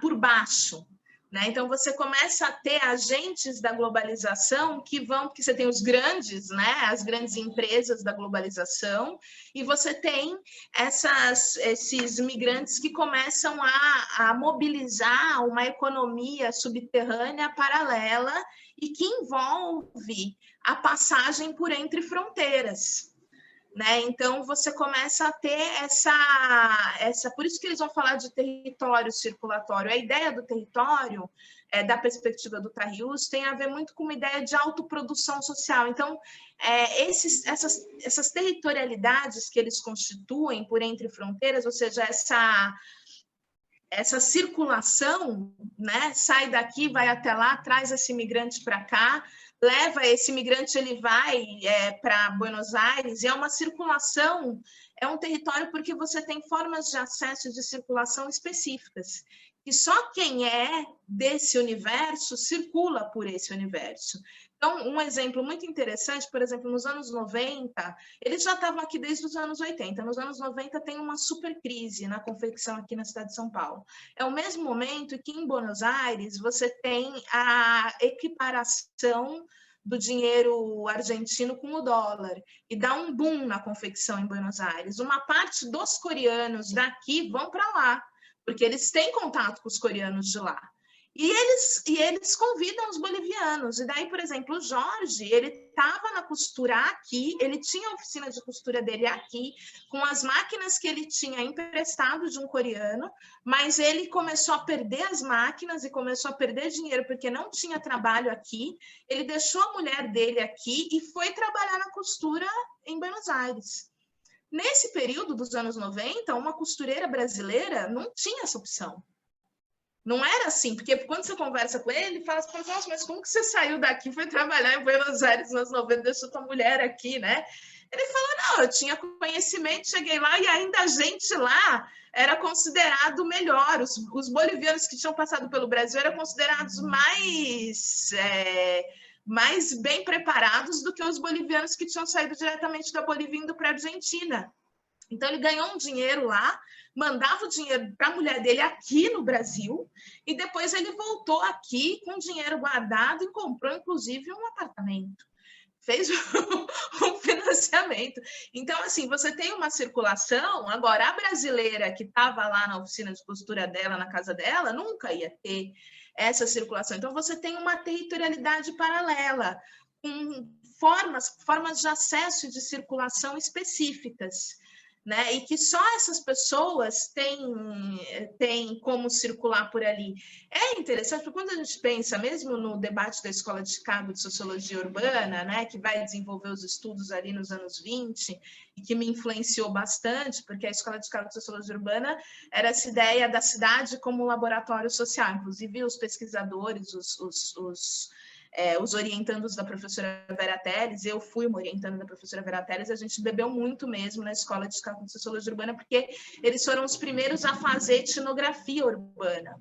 S2: por baixo. Né? Então, você começa a ter agentes da globalização porque você tem os grandes, né? As grandes empresas da globalização, e você tem esses migrantes que começam a mobilizar uma economia subterrânea paralela e que envolve a passagem por entre fronteiras. né? Então, você começa a ter por isso que eles vão falar de território circulatório. A ideia do território, da perspectiva do Tarrius, tem a ver muito com uma ideia de autoprodução social. Então, essas territorialidades que eles constituem por entre fronteiras, ou seja, essa circulação, né? Sai daqui, vai até lá, traz esse imigrante para cá, leva esse imigrante, ele vai para Buenos Aires, e é uma circulação, é um território porque você tem formas de acesso e de circulação específicas, e só quem é desse universo circula por esse universo. Então, um exemplo muito interessante, por exemplo, nos anos 90, eles já estavam aqui desde os anos 80, nos anos 90 tem uma super crise na confecção aqui na cidade de São Paulo. É o mesmo momento que em Buenos Aires você tem a equiparação do dinheiro argentino com o dólar, e dá um boom na confecção em Buenos Aires. Uma parte dos coreanos daqui vão para lá, porque eles têm contato com os coreanos de lá. E eles convidam os bolivianos. E daí, por exemplo, o Jorge, ele estava na costura aqui, ele tinha a oficina de costura dele aqui, com as máquinas que ele tinha emprestado de um coreano, mas ele começou a perder as máquinas e começou a perder dinheiro porque não tinha trabalho aqui. Ele deixou a mulher dele aqui e foi trabalhar na costura em Buenos Aires. Nesse período dos anos 90, uma costureira brasileira não tinha essa opção. Não era assim, porque quando você conversa com ele, ele fala assim, nossa, mas como que você saiu daqui e foi trabalhar em Buenos Aires nos 90, deixou tua mulher aqui, né? Ele falou, não, eu tinha conhecimento, cheguei lá e ainda a gente lá era considerado melhor. Os bolivianos que tinham passado pelo Brasil eram considerados mais bem preparados do que os bolivianos que tinham saído diretamente da Bolívia indo para a Argentina. Então, ele ganhou um dinheiro lá, mandava o dinheiro para a mulher dele aqui no Brasil, e depois ele voltou aqui com dinheiro guardado e comprou, inclusive, um apartamento. Fez um financiamento. Então, assim, você tem uma circulação. Agora, a brasileira que estava lá na oficina de costura dela, na casa dela, nunca ia ter essa circulação. Então, você tem uma territorialidade paralela, com formas de acesso e de circulação específicas, né? E que só essas pessoas têm como circular por ali. É interessante, porque quando a gente pensa, mesmo no debate da Escola de Chicago de Sociologia Urbana, né, que vai desenvolver os estudos ali nos anos 20, e que me influenciou bastante, porque a Escola de Chicago de Sociologia Urbana era essa ideia da cidade como laboratório social. Inclusive, os pesquisadores, os orientandos da professora Vera Teles, eu fui uma orientanda da professora Vera Teles, a gente bebeu muito mesmo na Escola de Chicago de Sociologia Urbana, porque eles foram os primeiros a fazer etnografia urbana.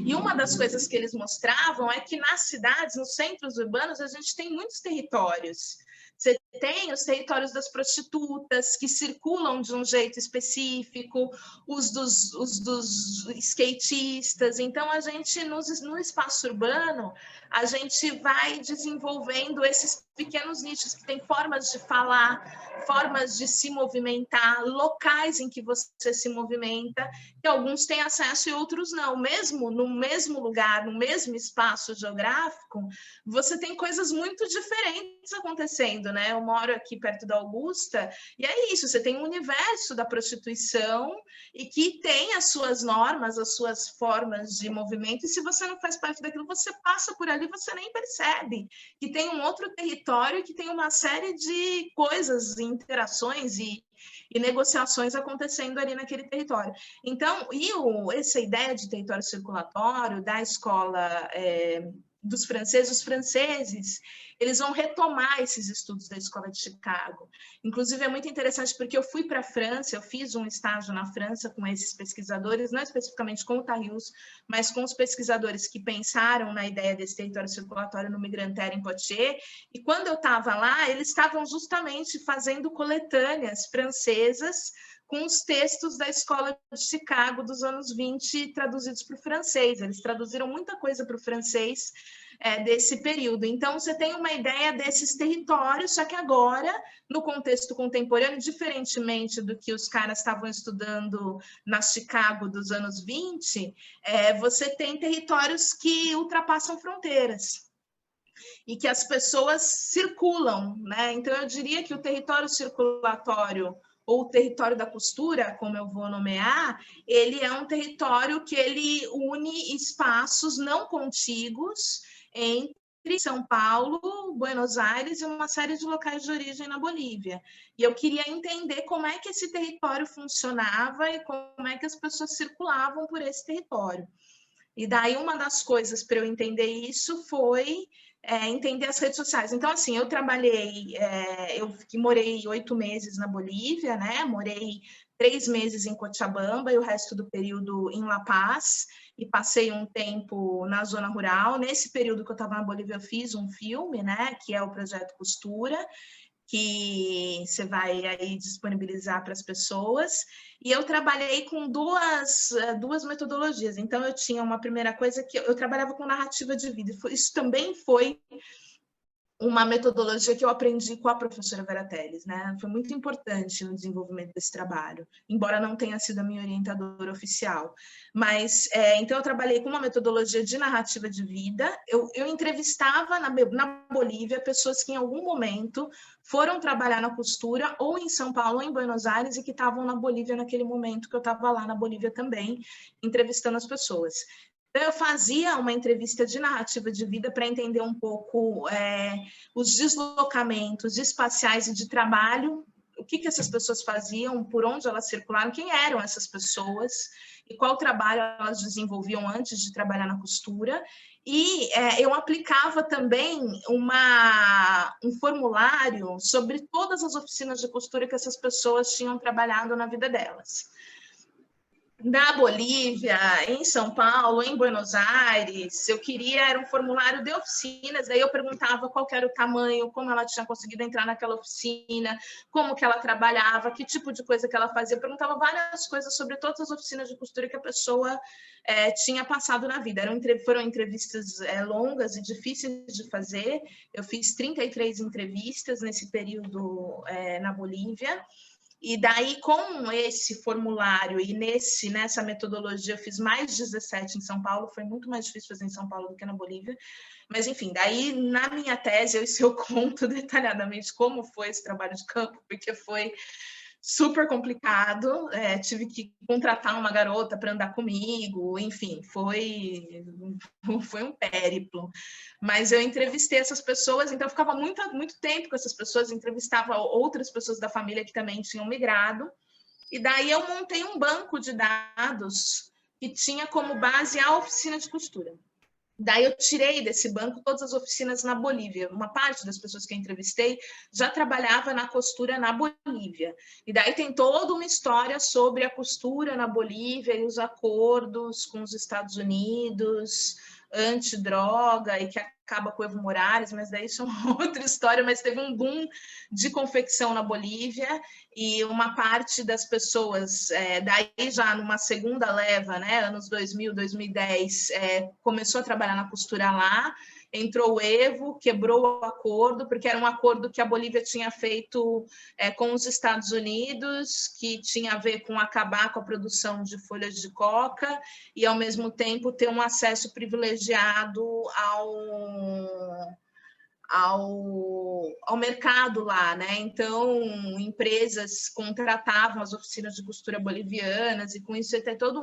S2: E uma das coisas que eles mostravam é que nas cidades, nos centros urbanos, a gente tem muitos territórios. Você tem os territórios das prostitutas, que circulam de um jeito específico, os dos skatistas. Então, a gente, no espaço urbano, a gente vai desenvolvendo esses pequenos nichos que têm formas de falar, formas de se movimentar, locais em que você se movimenta, que alguns têm acesso e outros não. Mesmo no mesmo lugar, no mesmo espaço geográfico, você tem coisas muito diferentes acontecendo, né? Eu moro aqui perto da Augusta, e é isso, você tem um universo da prostituição e que tem as suas normas, as suas formas de movimento, e se você não faz parte daquilo, você passa por ali, você nem percebe que tem um outro território, que tem uma série de coisas, interações e negociações acontecendo ali naquele território. Então, essa ideia de território circulatório da escola dos franceses, os franceses, eles vão retomar esses estudos da Escola de Chicago. Inclusive, é muito interessante porque eu fui para a França, eu fiz um estágio na França com esses pesquisadores, não especificamente com o Tarrius, mas com os pesquisadores que pensaram na ideia desse território circulatório no Migrantaire em Poitiers, e quando eu estava lá, eles estavam justamente fazendo coletâneas francesas com os textos da Escola de Chicago dos anos 20 traduzidos para o francês. Eles traduziram muita coisa para o francês desse período. Então, você tem uma ideia desses territórios, só que agora, no contexto contemporâneo, diferentemente do que os caras estavam estudando na Chicago dos anos 20, você tem territórios que ultrapassam fronteiras. e que as pessoas circulam, né? Então, eu diria que o território circulatório ou o território da costura, como eu vou nomear, ele é um território que ele une espaços não contíguos entre São Paulo, Buenos Aires e uma série de locais de origem na Bolívia. E eu queria entender como é que esse território funcionava e como é que as pessoas circulavam por esse território. E daí uma das coisas para eu entender isso foi entender as redes sociais. Então, assim, eu trabalhei, eu morei 8 meses na Bolívia, né? Morei 3 meses em Cochabamba e o resto do período em La Paz, e passei um tempo na zona rural. Nesse período que eu estava na Bolívia, eu fiz um filme, né? Que é o Projeto Costura, que você vai aí disponibilizar para as pessoas. E eu trabalhei com duas metodologias. Então, eu tinha uma primeira coisa que eu trabalhava com narrativa de vida. Isso também foi uma metodologia que eu aprendi com a professora Vera Teles, né? Foi muito importante no desenvolvimento desse trabalho, embora não tenha sido a minha orientadora oficial. Mas, então, eu trabalhei com uma metodologia de narrativa de vida. Eu entrevistava na Bolívia pessoas que em algum momento foram trabalhar na costura, ou em São Paulo, ou em Buenos Aires, e que estavam na Bolívia naquele momento que eu estava lá na Bolívia também, entrevistando as pessoas. Então, eu fazia uma entrevista de narrativa de vida para entender um pouco os deslocamentos espaciais e de trabalho, o que essas pessoas faziam, por onde elas circularam, quem eram essas pessoas e qual trabalho elas desenvolviam antes de trabalhar na costura. E eu aplicava também um formulário sobre todas as oficinas de costura que essas pessoas tinham trabalhado na vida delas. Na Bolívia, em São Paulo, em Buenos Aires, era um formulário de oficinas, daí eu perguntava qual era o tamanho, como ela tinha conseguido entrar naquela oficina, como que ela trabalhava, que tipo de coisa que ela fazia, eu perguntava várias coisas sobre todas as oficinas de costura que a pessoa tinha passado na vida. Foram entrevistas longas e difíceis de fazer, eu fiz 33 entrevistas nesse período na Bolívia. E daí, com esse formulário e nessa metodologia, eu fiz mais 17 em São Paulo, foi muito mais difícil fazer em São Paulo do que na Bolívia. Mas, enfim, daí, na minha tese, eu conto detalhadamente como foi esse trabalho de campo, porque foi super complicado, tive que contratar uma garota para andar comigo, enfim, foi um périplo. Mas eu entrevistei essas pessoas, então eu ficava muito tempo com essas pessoas, entrevistava outras pessoas da família que também tinham migrado, e daí eu montei um banco de dados que tinha como base a oficina de costura. Daí eu tirei desse banco todas as oficinas na Bolívia. Uma parte das pessoas que eu entrevistei já trabalhava na costura na Bolívia. E daí tem toda uma história sobre a costura na Bolívia e os acordos com os Estados Unidos, antidroga, e que acaba com o Evo Morales, mas daí isso é uma outra história. Mas teve um boom de confecção na Bolívia, e uma parte das pessoas, daí já numa segunda leva, né, anos 2000, 2010, começou a trabalhar na costura lá, entrou o Evo, quebrou o acordo, porque era um acordo que a Bolívia tinha feito com os Estados Unidos, que tinha a ver com acabar com a produção de folhas de coca e, ao mesmo tempo, ter um acesso privilegiado ao mercado lá, né? Então, empresas contratavam as oficinas de costura bolivianas, e com isso tem todo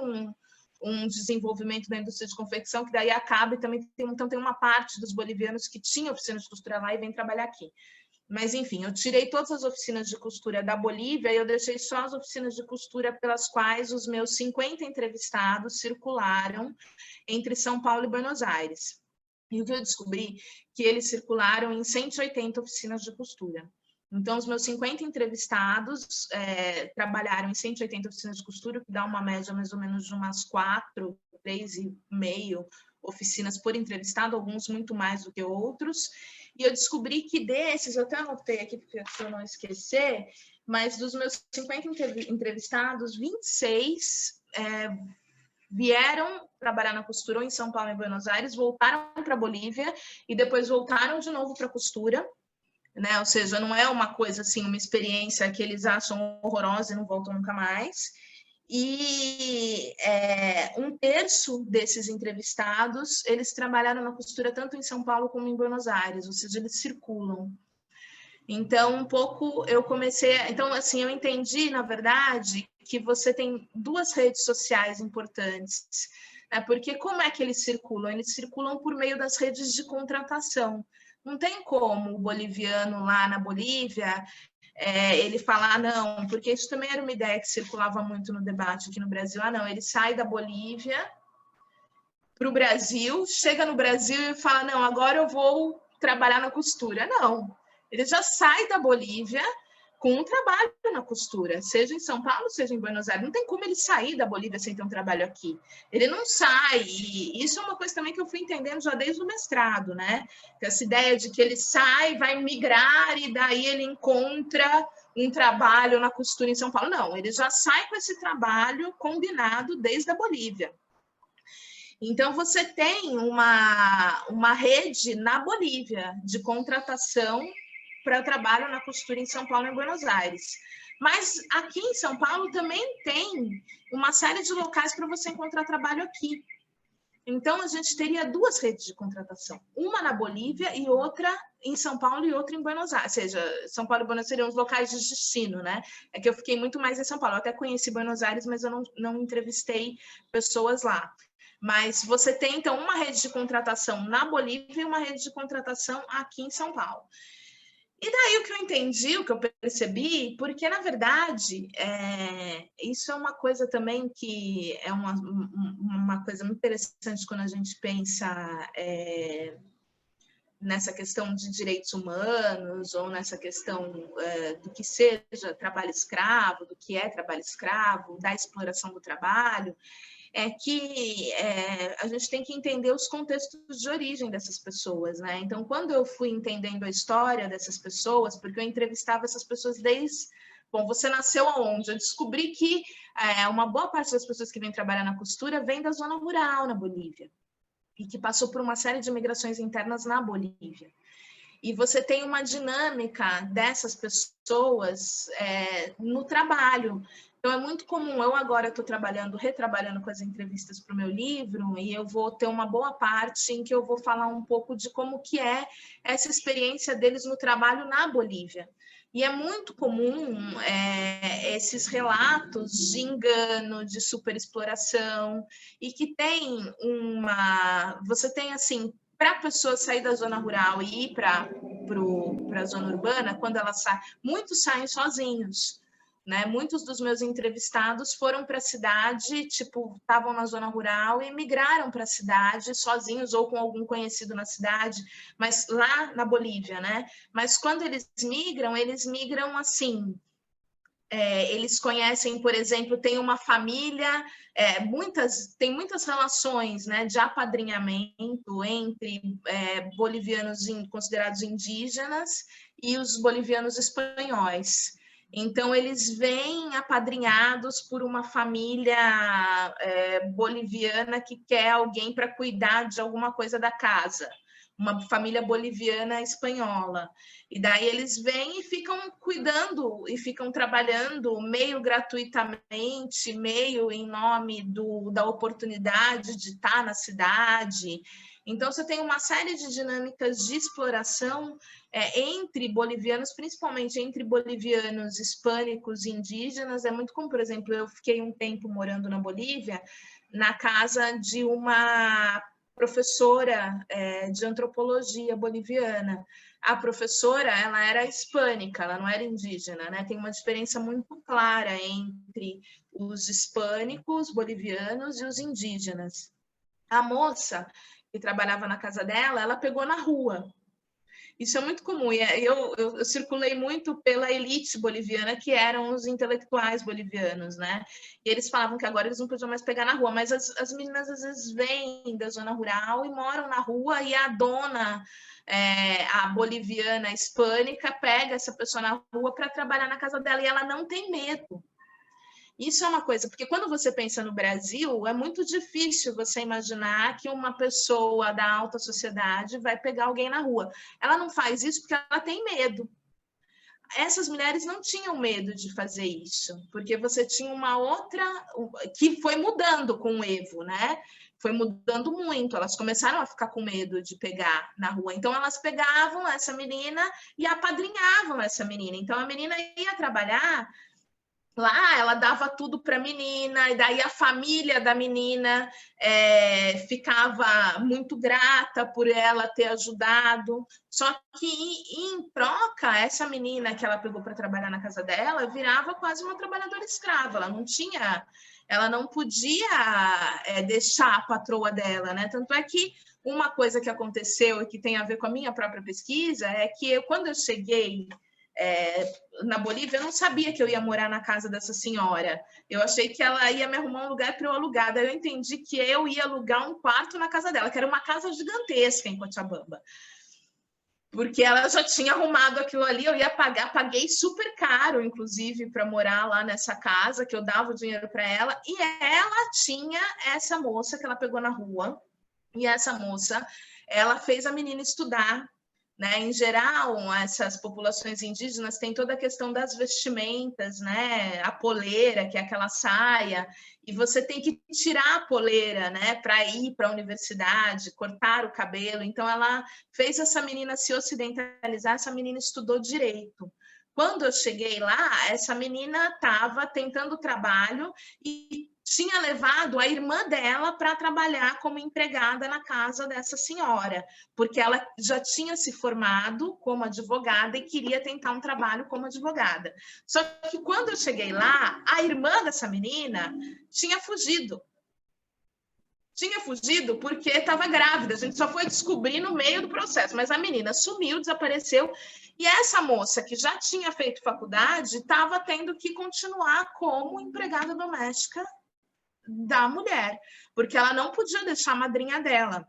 S2: um desenvolvimento da indústria de confecção, que daí acaba, e também tem uma parte dos bolivianos que tinha oficinas de costura lá e vem trabalhar aqui. Mas, enfim, eu tirei todas as oficinas de costura da Bolívia e eu deixei só as oficinas de costura pelas quais os meus 50 entrevistados circularam entre São Paulo e Buenos Aires. E o que eu descobri? Que eles circularam em 180 oficinas de costura. Então, os meus 50 entrevistados trabalharam em 180 oficinas de costura, que dá uma média mais ou menos de umas 4, 3,5 oficinas por entrevistado, alguns muito mais do que outros. E eu descobri que desses, eu até anotei aqui, para eu não esquecer, mas dos meus 50 entrevistados, 26 vieram trabalhar na costura ou em São Paulo e Buenos Aires, voltaram para a Bolívia e depois voltaram de novo para a costura, né? Ou seja, não é uma coisa assim, uma experiência que eles acham horrorosa e não voltam nunca mais. E um terço desses entrevistados, eles trabalharam na costura tanto em São Paulo como em Buenos Aires, ou seja, eles circulam. Então, um pouco eu comecei... Então, assim, eu entendi, na verdade, que você tem duas redes sociais importantes, né? Porque como é que eles circulam? Eles circulam por meio das redes de contratação. Não tem como o boliviano lá na Bolívia ele falar, não, porque isso também era uma ideia que circulava muito no debate aqui no Brasil. Não, ele sai da Bolívia para o Brasil, chega no Brasil e fala, não, agora eu vou trabalhar na costura. Não, ele já sai da Bolívia com um trabalho na costura, seja em São Paulo, seja em Buenos Aires. Não tem como ele sair da Bolívia sem ter um trabalho aqui. Ele não sai. E isso é uma coisa também que eu fui entendendo já desde o mestrado, né? Essa ideia de que ele sai, vai migrar e daí ele encontra um trabalho na costura em São Paulo. Não, ele já sai com esse trabalho combinado desde a Bolívia. Então, você tem uma rede na Bolívia de contratação para trabalho na costura em São Paulo e em Buenos Aires. Mas aqui em São Paulo também tem uma série de locais para você encontrar trabalho aqui. Então, a gente teria duas redes de contratação. Uma na Bolívia e outra em São Paulo e outra em Buenos Aires. Ou seja, São Paulo e Buenos Aires seriam os locais de destino, né? É que eu fiquei muito mais em São Paulo. Eu até conheci Buenos Aires, mas eu não entrevistei pessoas lá. Mas você tem, então, uma rede de contratação na Bolívia e uma rede de contratação aqui em São Paulo. E daí o que eu entendi, o que eu percebi, porque, na verdade, isso é uma coisa também que é uma coisa muito interessante quando a gente pensa nessa questão de direitos humanos ou nessa questão do que seja trabalho escravo, do que é trabalho escravo, da exploração do trabalho, é que a gente tem que entender os contextos de origem dessas pessoas, né? Então, quando eu fui entendendo a história dessas pessoas, porque eu entrevistava essas pessoas desde... Bom, você nasceu aonde? Eu descobri que uma boa parte das pessoas que vêm trabalhar na costura vem da zona rural na Bolívia e que passou por uma série de migrações internas na Bolívia. E você tem uma dinâmica dessas pessoas no trabalho. Então, é muito comum, eu agora estou retrabalhando com as entrevistas para o meu livro, e eu vou ter uma boa parte em que eu vou falar um pouco de como que é essa experiência deles no trabalho na Bolívia. E é muito comum esses relatos de engano, de superexploração, e que tem você tem, assim, para a pessoa sair da zona rural e ir para a zona urbana, quando ela sai, muitos saem sozinhos. Né? Muitos dos meus entrevistados foram para a cidade, tipo, estavam na zona rural e migraram para a cidade sozinhos ou com algum conhecido na cidade, mas lá na Bolívia, né? Mas quando eles migram assim. Eles conhecem, por exemplo, tem uma família, tem muitas relações, né, de apadrinhamento entre bolivianos considerados indígenas e os bolivianos espanhóis. Então, eles vêm apadrinhados por uma família boliviana que quer alguém para cuidar de alguma coisa da casa, uma família boliviana espanhola. E daí eles vêm e ficam cuidando e ficam trabalhando meio gratuitamente, meio em nome da oportunidade de estar na cidade. Então, você tem uma série de dinâmicas de exploração entre bolivianos, principalmente entre bolivianos hispânicos e indígenas. É muito comum, por exemplo, eu fiquei um tempo morando na Bolívia, na casa de uma professora de antropologia boliviana. A professora, ela era hispânica, ela não era indígena, né? Tem uma diferença muito clara entre os hispânicos bolivianos e os indígenas. A moça que trabalhava na casa dela, ela pegou na rua. Isso é muito comum. Eu circulei muito pela elite boliviana, que eram os intelectuais bolivianos, né? E eles falavam que agora eles não podiam mais pegar na rua, mas as meninas às vezes vêm da zona rural e moram na rua, e a dona, a boliviana hispânica, pega essa pessoa na rua para trabalhar na casa dela, e ela não tem medo. Isso é uma coisa, porque quando você pensa no Brasil, é muito difícil você imaginar que uma pessoa da alta sociedade vai pegar alguém na rua. Ela não faz isso porque ela tem medo. essas mulheres não tinham medo de fazer isso, porque você tinha uma outra, que foi mudando com o Evo, né? Foi mudando muito, elas começaram a ficar com medo de pegar na rua. Então, elas pegavam essa menina e apadrinhavam essa menina. Então, a menina ia trabalhar lá, ela dava tudo para a menina, e daí a família da menina ficava muito grata por ela ter ajudado. Só que, em troca, essa menina que ela pegou para trabalhar na casa dela virava quase uma trabalhadora escrava. Ela não podia deixar a patroa dela, né? Tanto é que uma coisa que aconteceu e que tem a ver com a minha própria pesquisa é que quando eu cheguei na Bolívia, eu não sabia que eu ia morar na casa dessa senhora. Eu achei que ela ia me arrumar um lugar para eu alugar. Daí eu entendi que eu ia alugar um quarto na casa dela, que era uma casa gigantesca em Cochabamba. Porque ela já tinha arrumado aquilo ali, eu ia pagar, paguei super caro, inclusive, para morar lá nessa casa, que eu dava o dinheiro para ela, e ela tinha essa moça que ela pegou na rua, e essa moça, ela fez a menina estudar, né? Em geral, essas populações indígenas têm toda a questão das vestimentas, né? A poleira, que é aquela saia, e você tem que tirar a poleira, né? Para ir para a universidade, cortar o cabelo. Então, ela fez essa menina se ocidentalizar, essa menina estudou direito. Quando eu cheguei lá, essa menina estava tentando trabalho e tinha levado a irmã dela para trabalhar como empregada na casa dessa senhora, porque ela já tinha se formado como advogada e queria tentar um trabalho como advogada. Só que quando eu cheguei lá, a irmã dessa menina tinha fugido. Tinha fugido porque estava grávida, a gente só foi descobrir no meio do processo, mas a menina sumiu, desapareceu, e essa moça que já tinha feito faculdade estava tendo que continuar como empregada doméstica da mulher, porque ela não podia deixar a madrinha dela.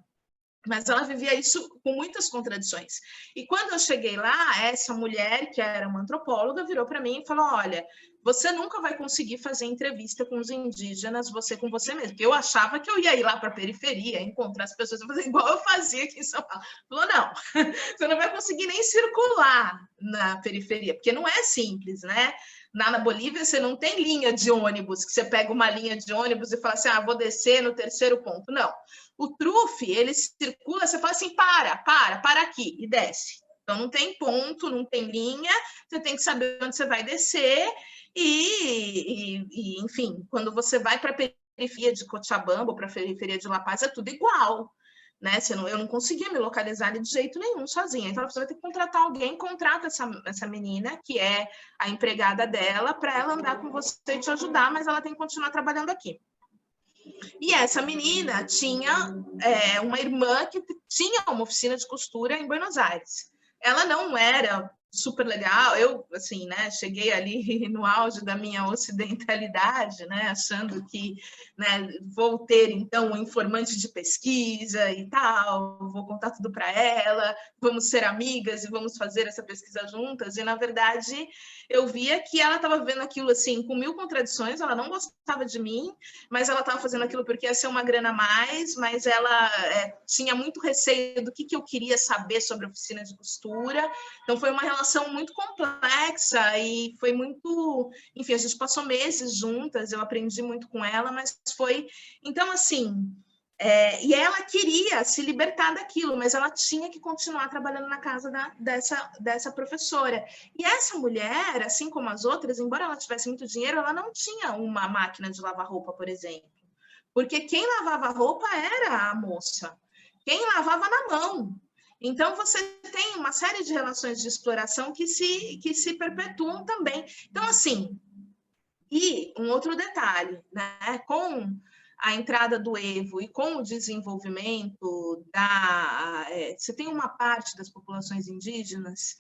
S2: Mas ela vivia isso com muitas contradições. E quando eu cheguei lá, essa mulher, que era uma antropóloga, virou para mim e falou: olha, você nunca vai conseguir fazer entrevista com os indígenas, você com você mesmo. Porque eu achava que eu ia ir lá para a periferia, encontrar as pessoas, fazer igual eu fazia aqui em São Paulo. Falou: não, você não vai conseguir nem circular na periferia, porque não é simples, né? Na Bolívia, você não tem linha de ônibus, que você pega uma linha de ônibus e fala assim, vou descer no terceiro ponto. Não. O trufe, ele circula, você fala assim, para aqui, e desce. Então, não tem ponto, não tem linha, você tem que saber onde você vai descer e enfim, quando você vai para a periferia de Cochabamba ou para a periferia de La Paz, é tudo igual. Né? Eu não conseguia me localizar de jeito nenhum sozinha. Então, você vai ter que contratar alguém, contrata essa menina, que é a empregada dela, para ela andar com você e te ajudar, mas ela tem que continuar trabalhando aqui. E essa menina tinha uma irmã que tinha uma oficina de costura em Buenos Aires. Ela não era super legal, eu, assim, né, cheguei ali no auge da minha ocidentalidade, né, achando que, né, vou ter, então, um informante de pesquisa e tal, vou contar tudo para ela, vamos ser amigas e vamos fazer essa pesquisa juntas, e, na verdade, eu via que ela estava vendo aquilo, assim, com 1000 contradições, ela não gostava de mim, mas ela estava fazendo aquilo porque ia ser uma grana a mais, mas ela tinha muito receio do que eu queria saber sobre a oficina de costura, então foi uma relação muito complexa e foi muito... Enfim, a gente passou meses juntas, eu aprendi muito com ela, mas foi... Então, assim... e ela queria se libertar daquilo, mas ela tinha que continuar trabalhando na casa dessa professora. E essa mulher, assim como as outras, embora ela tivesse muito dinheiro, ela não tinha uma máquina de lavar roupa, por exemplo. Porque quem lavava roupa era a moça. Quem lavava na mão. Então, você tem uma série de relações de exploração que se perpetuam também. Então, assim, e um outro detalhe, né? Com a entrada do Evo e com o desenvolvimento você tem uma parte das populações indígenas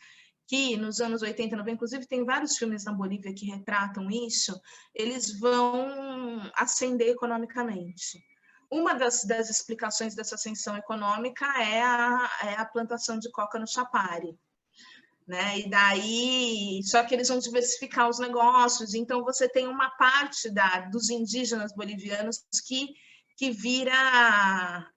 S2: que nos anos 80, 90, inclusive tem vários filmes na Bolívia que retratam isso, eles vão ascender economicamente. Uma das explicações dessa ascensão econômica é a plantação de coca no Chapare. Né? E daí, só que eles vão diversificar os negócios, então você tem uma parte dos indígenas bolivianos que que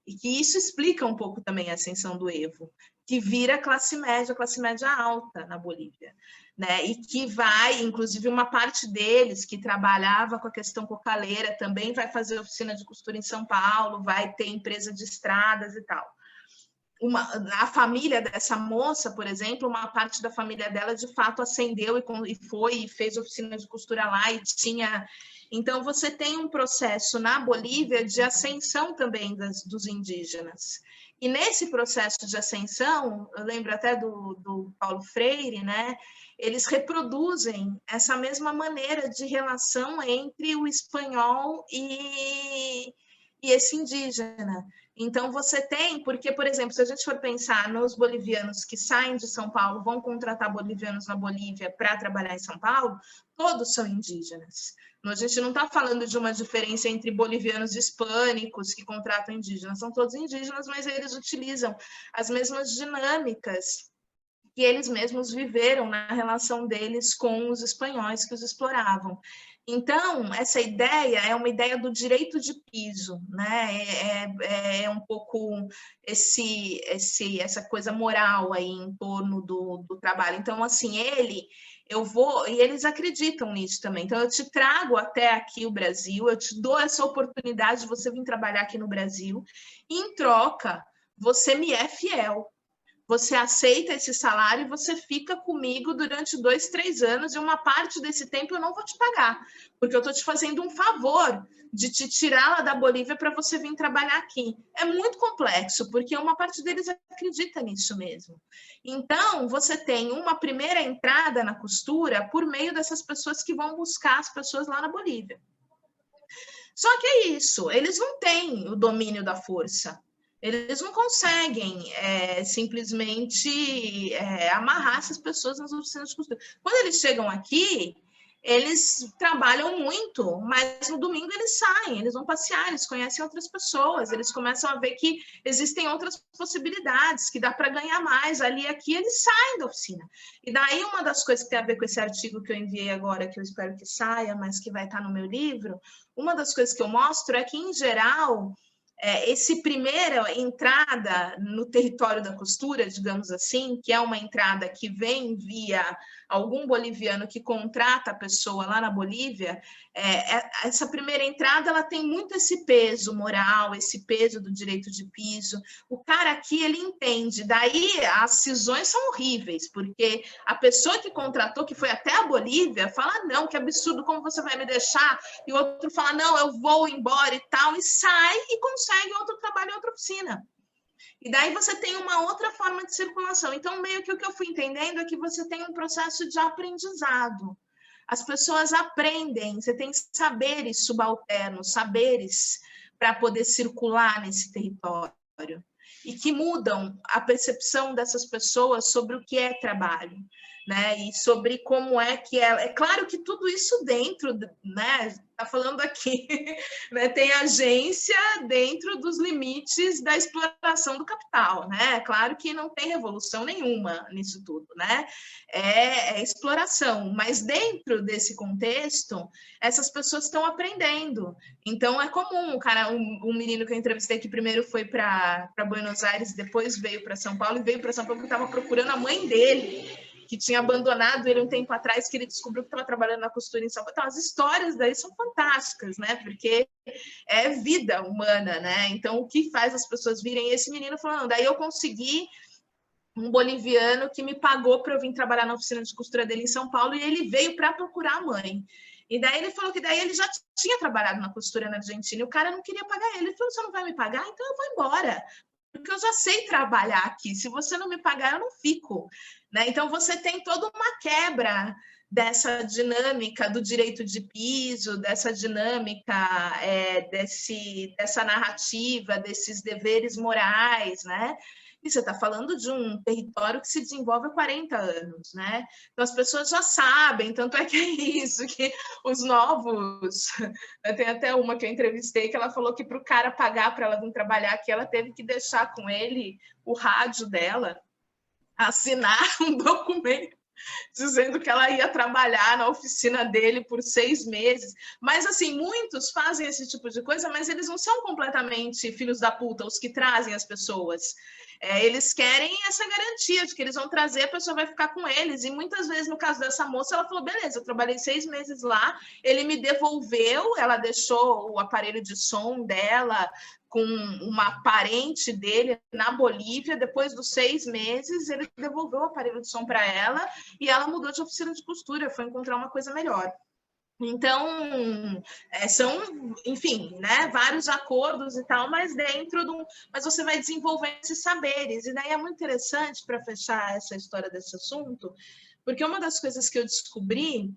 S2: e que isso explica um pouco também a ascensão do Evo, que vira classe média alta na Bolívia, né? E que vai, inclusive uma parte deles que trabalhava com a questão cocaleira também vai fazer oficina de costura em São Paulo, vai ter empresa de estradas e tal. A família dessa moça, por exemplo, uma parte da família dela de fato ascendeu e fez oficina de costura lá e tinha. Então, você tem um processo na Bolívia de ascensão também dos indígenas. E nesse processo de ascensão, eu lembro até do Paulo Freire, né? Eles reproduzem essa mesma maneira de relação entre o espanhol e esse indígena. Então, você tem, porque, por exemplo, se a gente for pensar nos bolivianos que saem de São Paulo, vão contratar bolivianos na Bolívia para trabalhar em São Paulo, todos são indígenas. A gente não está falando de uma diferença entre bolivianos hispânicos que contratam indígenas, são todos indígenas, mas eles utilizam as mesmas dinâmicas que eles mesmos viveram na relação deles com os espanhóis que os exploravam. Então, essa ideia é uma ideia do direito de piso, né? É um pouco essa coisa moral aí em torno do trabalho. Então, assim, e eles acreditam nisso também. Então, eu te trago até aqui o Brasil, eu te dou essa oportunidade de você vir trabalhar aqui no Brasil, e em troca, você me é fiel. Você aceita esse salário e você fica comigo durante 2, 3 anos, e uma parte desse tempo eu não vou te pagar, porque eu estou te fazendo um favor de te tirar lá da Bolívia para você vir trabalhar aqui. É muito complexo, porque uma parte deles acredita nisso mesmo. Então, você tem uma primeira entrada na costura por meio dessas pessoas que vão buscar as pessoas lá na Bolívia. Só que é isso, eles não têm o domínio da força. Eles não conseguem simplesmente amarrar essas pessoas nas oficinas de costura. Quando eles chegam aqui, eles trabalham muito, mas no domingo eles saem, eles vão passear, eles conhecem outras pessoas, eles começam a ver que existem outras possibilidades, que dá para ganhar mais ali e aqui, eles saem da oficina. E daí uma das coisas que tem a ver com esse artigo que eu enviei agora, que eu espero que saia, mas que vai estar no meu livro, uma das coisas que eu mostro é que, em geral, essa primeira entrada no território da costura, digamos assim, que é uma entrada que vem via algum boliviano que contrata a pessoa lá na Bolívia, essa primeira entrada ela tem muito esse peso moral, esse peso do direito de piso. O cara aqui, ele entende, daí as cisões são horríveis, porque a pessoa que contratou, que foi até a Bolívia, fala, não, que absurdo, como você vai me deixar? E o outro fala, não, eu vou embora e tal, e sai e consegue outro trabalho em outra oficina. E daí você tem uma outra forma de circulação. Então, meio que o que eu fui entendendo é que você tem um processo de aprendizado. As pessoas aprendem, você tem saberes subalternos, saberes para poder circular nesse território, e que mudam a percepção dessas pessoas sobre o que é trabalho, né? E sobre como é que é claro que tudo isso dentro, né? Está falando aqui, né? Tem agência dentro dos limites da exploração do capital, né? Claro que não tem revolução nenhuma nisso tudo, né? É exploração, mas dentro desse contexto, essas pessoas estão aprendendo. Então, é comum, cara, um menino que eu entrevistei que primeiro foi para Buenos Aires, depois veio para São Paulo, e veio para São Paulo porque estava procurando a mãe dele, que tinha abandonado ele um tempo atrás, que ele descobriu que estava trabalhando na costura em São Paulo. Então, as histórias daí são fantásticas, né? Porque é vida humana, né? Então, o que faz as pessoas virem? Esse menino falando, daí eu consegui um boliviano que me pagou para eu vir trabalhar na oficina de costura dele em São Paulo, e ele veio para procurar a mãe. E daí ele falou que daí ele já tinha trabalhado na costura na Argentina, e o cara não queria pagar ele. Ele falou, você não vai me pagar? Então eu vou embora, porque eu já sei trabalhar aqui. Se você não me pagar, eu não fico. Né? Então, você tem toda uma quebra dessa dinâmica do direito de piso, dessa dinâmica, dessa narrativa, desses deveres morais, né? E você está falando de um território que se desenvolve há 40 anos, né? Então, as pessoas já sabem, tanto é que é isso, que os novos... Tem até uma que eu entrevistei, que ela falou que para o cara pagar para ela vir trabalhar aqui, ela teve que deixar com ele o rádio dela, assinar um documento dizendo que ela ia trabalhar na oficina dele por 6 meses. Mas, assim, muitos fazem esse tipo de coisa, mas eles não são completamente filhos da puta, os que trazem as pessoas. Eles querem essa garantia de que eles vão trazer, a pessoa vai ficar com eles. E muitas vezes, no caso dessa moça, ela falou, beleza, eu trabalhei 6 meses lá, ele me devolveu, ela deixou o aparelho de som dela com uma parente dele na Bolívia. Depois dos 6 meses, ele devolveu o aparelho de som para ela e ela mudou de oficina de costura, foi encontrar uma coisa melhor. Então, são, enfim, né, vários acordos e tal, mas mas você vai desenvolvendo esses saberes. E daí é muito interessante, para fechar essa história desse assunto, porque uma das coisas que eu descobri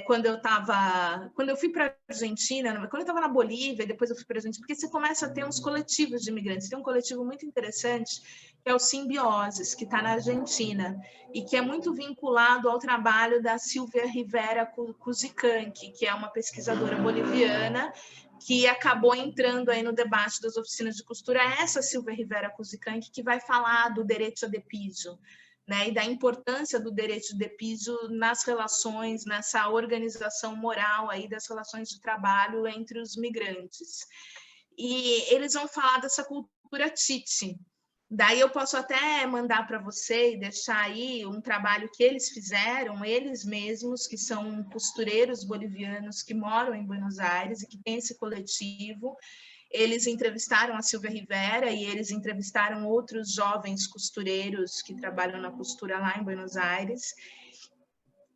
S2: quando eu fui para a Argentina, quando eu estava na Bolívia, depois eu fui para a Argentina, porque você começa a ter uns coletivos de imigrantes. Tem um coletivo muito interessante, que é o Simbioses, que está na Argentina, e que é muito vinculado ao trabalho da Silvia Rivera Cusicanqui, que é uma pesquisadora boliviana, que acabou entrando aí no debate das oficinas de costura. Essa Silvia Rivera Cusicanqui que vai falar do direito de piso, né, e da importância do direito de piso nas relações, nessa organização moral aí das relações de trabalho entre os migrantes. E eles vão falar dessa cultura tite. Daí eu posso até mandar para você e deixar aí um trabalho que eles fizeram, eles mesmos, que são costureiros bolivianos que moram em Buenos Aires e que têm esse coletivo. Eles entrevistaram a Silvia Rivera e eles entrevistaram outros jovens costureiros que trabalham na costura lá em Buenos Aires.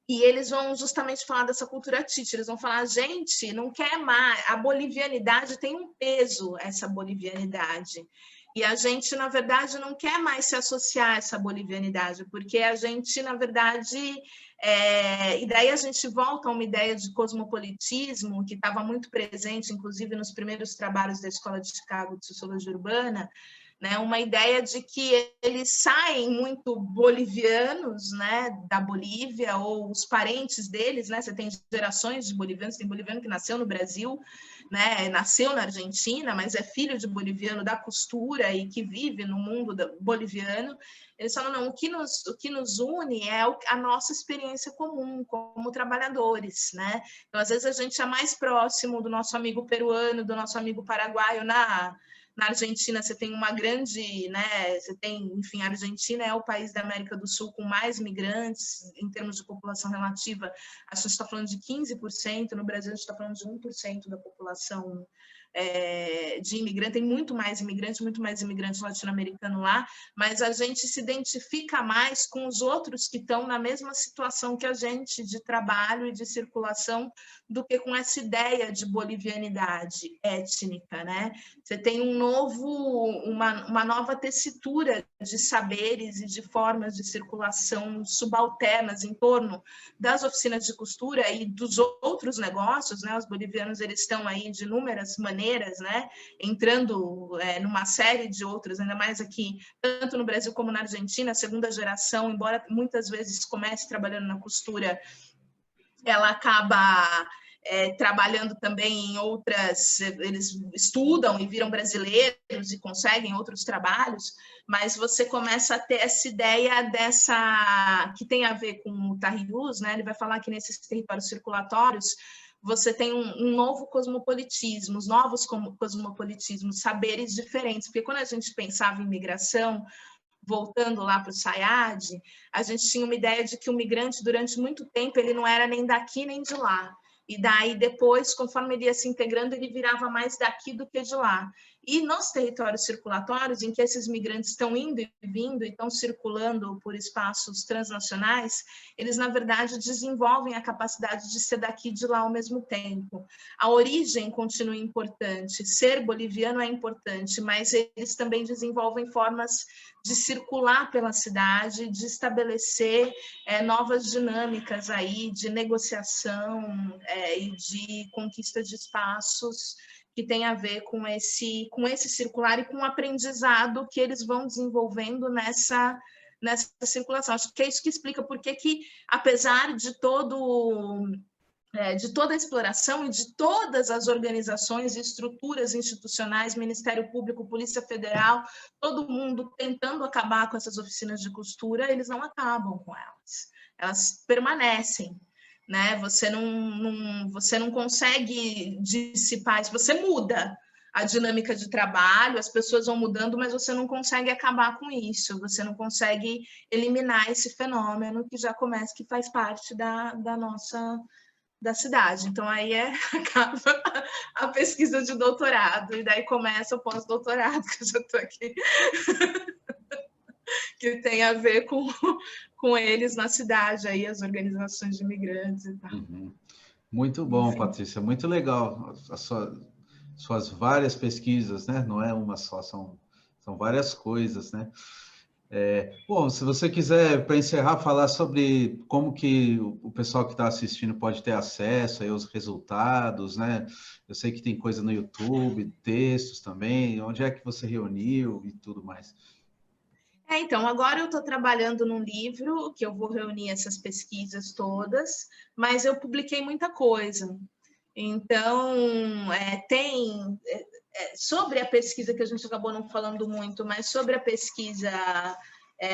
S2: E eles vão justamente falar dessa cultura tite. Eles vão falar, a gente não quer mais, a bolivianidade tem um peso, essa bolivianidade. E a gente, na verdade, não quer mais se associar a essa bolivianidade, porque a gente, na verdade... e daí a gente volta a uma ideia de cosmopolitismo que estava muito presente, inclusive, nos primeiros trabalhos da Escola de Chicago de Sociologia Urbana, né? Uma ideia de que eles saem muito bolivianos, né, da Bolívia, ou os parentes deles, né? Você tem gerações de bolivianos, tem boliviano que nasceu no Brasil, né, nasceu na Argentina, mas é filho de boliviano da costura e que vive no mundo boliviano. Eles falam, não, o que nos une é a nossa experiência comum como trabalhadores, né? Então, às vezes, a gente é mais próximo do nosso amigo peruano, do nosso amigo paraguaio. Na Argentina, você tem uma grande, né? Você tem, enfim, a Argentina é o país da América do Sul com mais migrantes em termos de população relativa. A gente está falando de 15%, no Brasil a gente está falando de 1% da população de imigrante. Tem muito mais imigrantes latino-americanos lá, mas a gente se identifica mais com os outros que estão na mesma situação que a gente, de trabalho e de circulação, do que com essa ideia de bolivianidade étnica, né? Você tem uma nova tessitura de saberes e de formas de circulação subalternas em torno das oficinas de costura e dos outros negócios, né? Os bolivianos, eles estão aí de inúmeras maneiras, né? Entrando numa série de outras, ainda mais aqui, tanto no Brasil como na Argentina, a segunda geração, embora muitas vezes comece trabalhando na costura, ela acaba trabalhando também em outras, eles estudam e viram brasileiros e conseguem outros trabalhos, mas você começa a ter essa ideia que tem a ver com o Tarrius, né? Ele vai falar que nesses territórios circulatórios você tem um novo cosmopolitismo, os novos cosmopolitismos, saberes diferentes, porque quando a gente pensava em migração, voltando lá para o Sayad, a gente tinha uma ideia de que o migrante, durante muito tempo, ele não era nem daqui nem de lá. E daí, depois, conforme ele ia se integrando, ele virava mais daqui do que de lá. E nos territórios circulatórios, em que esses migrantes estão indo e vindo e estão circulando por espaços transnacionais, eles, na verdade, desenvolvem a capacidade de ser daqui e de lá ao mesmo tempo. A origem continua importante, ser boliviano é importante, mas eles também desenvolvem formas de circular pela cidade, de estabelecer novas dinâmicas aí de negociação e de conquista de espaços que tem a ver com esse circular e com o aprendizado que eles vão desenvolvendo nessa circulação. Acho que é isso que explica por que, apesar de todo de toda a exploração e de todas as organizações e estruturas institucionais, Ministério Público, Polícia Federal, todo mundo tentando acabar com essas oficinas de costura, eles não acabam com elas. Elas permanecem, né? Você não consegue dissipar, você muda a dinâmica de trabalho, as pessoas vão mudando, mas você não consegue acabar com isso, você não consegue eliminar esse fenômeno que já começa, que faz parte da nossa da cidade. Então, aí acaba a pesquisa de doutorado, e daí começa o pós-doutorado, que eu já estou aqui, que tem a ver com eles na cidade, aí, as organizações de imigrantes e tal.
S1: Uhum. Muito bom, enfim. Patrícia, muito legal. Suas várias pesquisas, né? Não é uma só, são várias coisas, né? Bom, se você quiser, para encerrar, falar sobre como que o pessoal que está assistindo pode ter acesso aí aos resultados, né? Eu sei que tem coisa no YouTube, textos também, onde é que você reuniu e tudo mais.
S2: Então, agora eu estou trabalhando num livro que eu vou reunir essas pesquisas todas, mas eu publiquei muita coisa. Então, tem... sobre a pesquisa, que a gente acabou não falando muito, mas sobre a pesquisa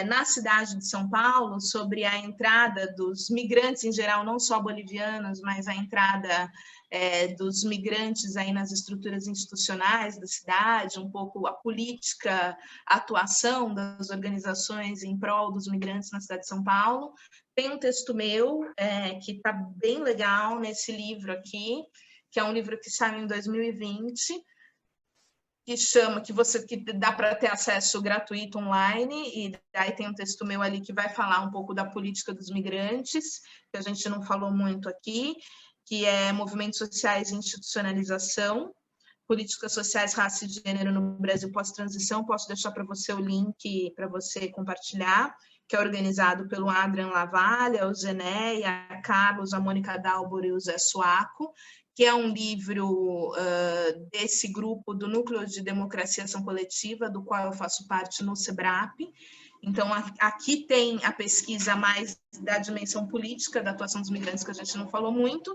S2: na cidade de São Paulo, sobre a entrada dos migrantes em geral, não só bolivianos, mas a entrada dos migrantes aí nas estruturas institucionais da cidade, um pouco a política, a atuação das organizações em prol dos migrantes na cidade de São Paulo. Tem um texto meu que está bem legal nesse livro aqui, que é um livro que saiu em 2020, que chama, que dá para ter acesso gratuito online, e daí tem um texto meu ali que vai falar um pouco da política dos migrantes, que a gente não falou muito aqui, que é Movimentos Sociais e Institucionalização, Políticas Sociais, Raça e Gênero no Brasil pós-transição. Posso deixar para você o link para você compartilhar, que é organizado pelo Adrian Lavalha, o Zenéia, a Carlos, a Mônica Dalbor e o Zé Suaco, que é um livro desse grupo do Núcleo de Democracia e Ação Coletiva, do qual eu faço parte no SEBRAP. Então, aqui tem a pesquisa mais da dimensão política da atuação dos migrantes, que a gente não falou muito.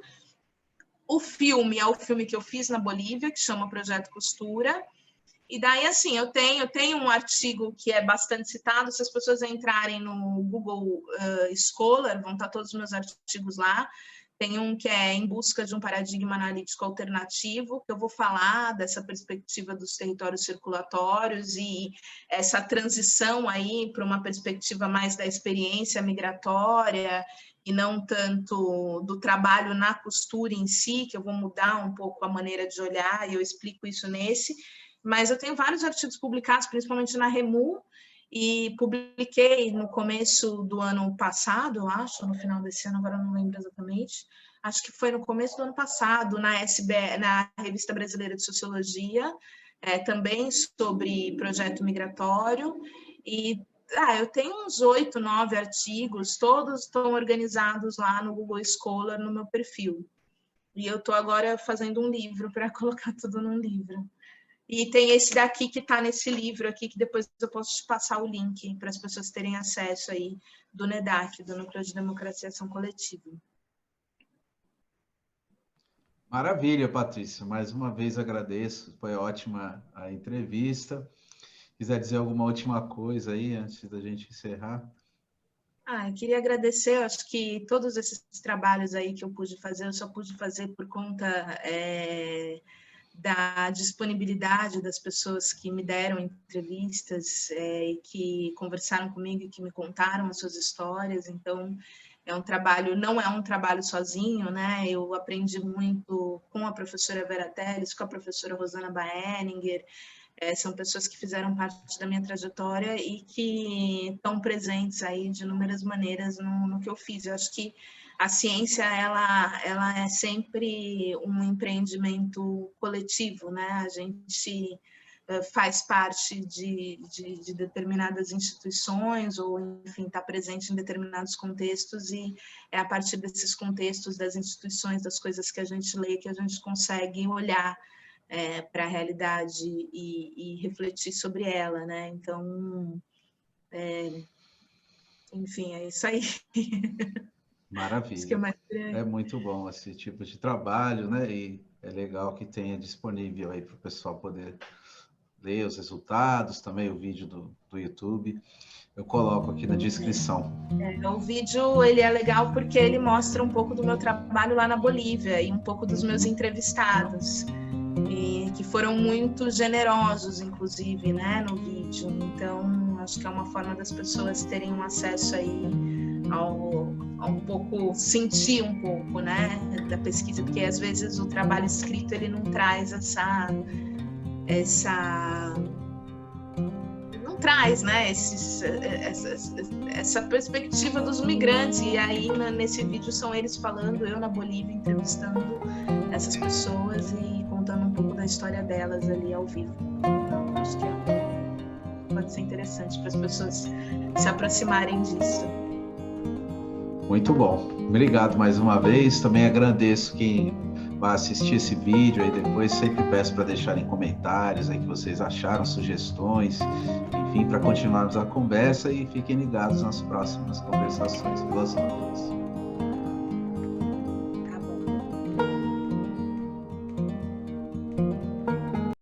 S2: O filme é o filme que eu fiz na Bolívia, que chama Projeto Costura. E daí, assim, eu tenho um artigo que é bastante citado. Se as pessoas entrarem no Google Scholar, vão estar todos os meus artigos lá. Tem um que é Em Busca de um Paradigma Analítico Alternativo, que eu vou falar dessa perspectiva dos territórios circulatórios e essa transição aí para uma perspectiva mais da experiência migratória e não tanto do trabalho na costura em si, que eu vou mudar um pouco a maneira de olhar, e eu explico isso nesse. Mas eu tenho vários artigos publicados, principalmente na Remu, e publiquei no começo do ano passado, eu acho, no final desse ano, agora não lembro exatamente, acho que foi no começo do ano passado, na Revista Brasileira de Sociologia, também sobre projeto migratório, e eu tenho uns 8, 9 artigos, todos estão organizados lá no Google Scholar, no meu perfil. E eu estou agora fazendo um livro para colocar tudo num livro. E tem esse daqui que está nesse livro aqui, que depois eu posso te passar o link para as pessoas terem acesso aí, do NEDAC, do Núcleo de Democracia e Ação Coletiva.
S1: Maravilha, Patrícia. Mais uma vez agradeço, foi ótima a entrevista. Quiser dizer alguma última coisa aí, antes da gente encerrar?
S2: Eu queria agradecer, acho que todos esses trabalhos aí que eu pude fazer, eu só pude fazer por conta da disponibilidade das pessoas que me deram entrevistas e que conversaram comigo e que me contaram as suas histórias. Então, não é um trabalho sozinho, né? Eu aprendi muito com a professora Vera Teles, com a professora Rosana Baeninger. São pessoas que fizeram parte da minha trajetória e que estão presentes aí de inúmeras maneiras no que eu fiz. Eu acho que a ciência ela é sempre um empreendimento coletivo, né? A gente faz parte de determinadas instituições ou, enfim, está presente em determinados contextos, e é a partir desses contextos, das instituições, das coisas que a gente lê, que a gente consegue olhar para a realidade e refletir sobre ela, né? Então, enfim, é isso aí.
S1: Maravilha. É muito bom esse tipo de trabalho, né? E é legal que tenha disponível aí para o pessoal poder ler os resultados, também o vídeo do YouTube. Eu coloco aqui na descrição.
S2: O vídeo ele é legal porque ele mostra um pouco do meu trabalho lá na Bolívia e um pouco dos meus entrevistados, e que foram muito generosos, inclusive, né, no vídeo. Então, acho que é uma forma das pessoas terem um acesso aí a um pouco, sentir um pouco, né, da pesquisa, porque às vezes o trabalho escrito ele não traz não traz, né, essa perspectiva dos migrantes, e aí nesse vídeo são eles falando, eu na Bolívia entrevistando essas pessoas e contando um pouco da história delas ali ao vivo. Então, acho que pode ser interessante para as pessoas se aproximarem disso.
S1: Muito bom. Obrigado mais uma vez. Também agradeço quem vai assistir esse vídeo aí depois. Sempre peço para deixarem comentários aí que vocês acharam, sugestões, enfim, para continuarmos a conversa, e fiquem ligados nas próximas conversações filosóficas.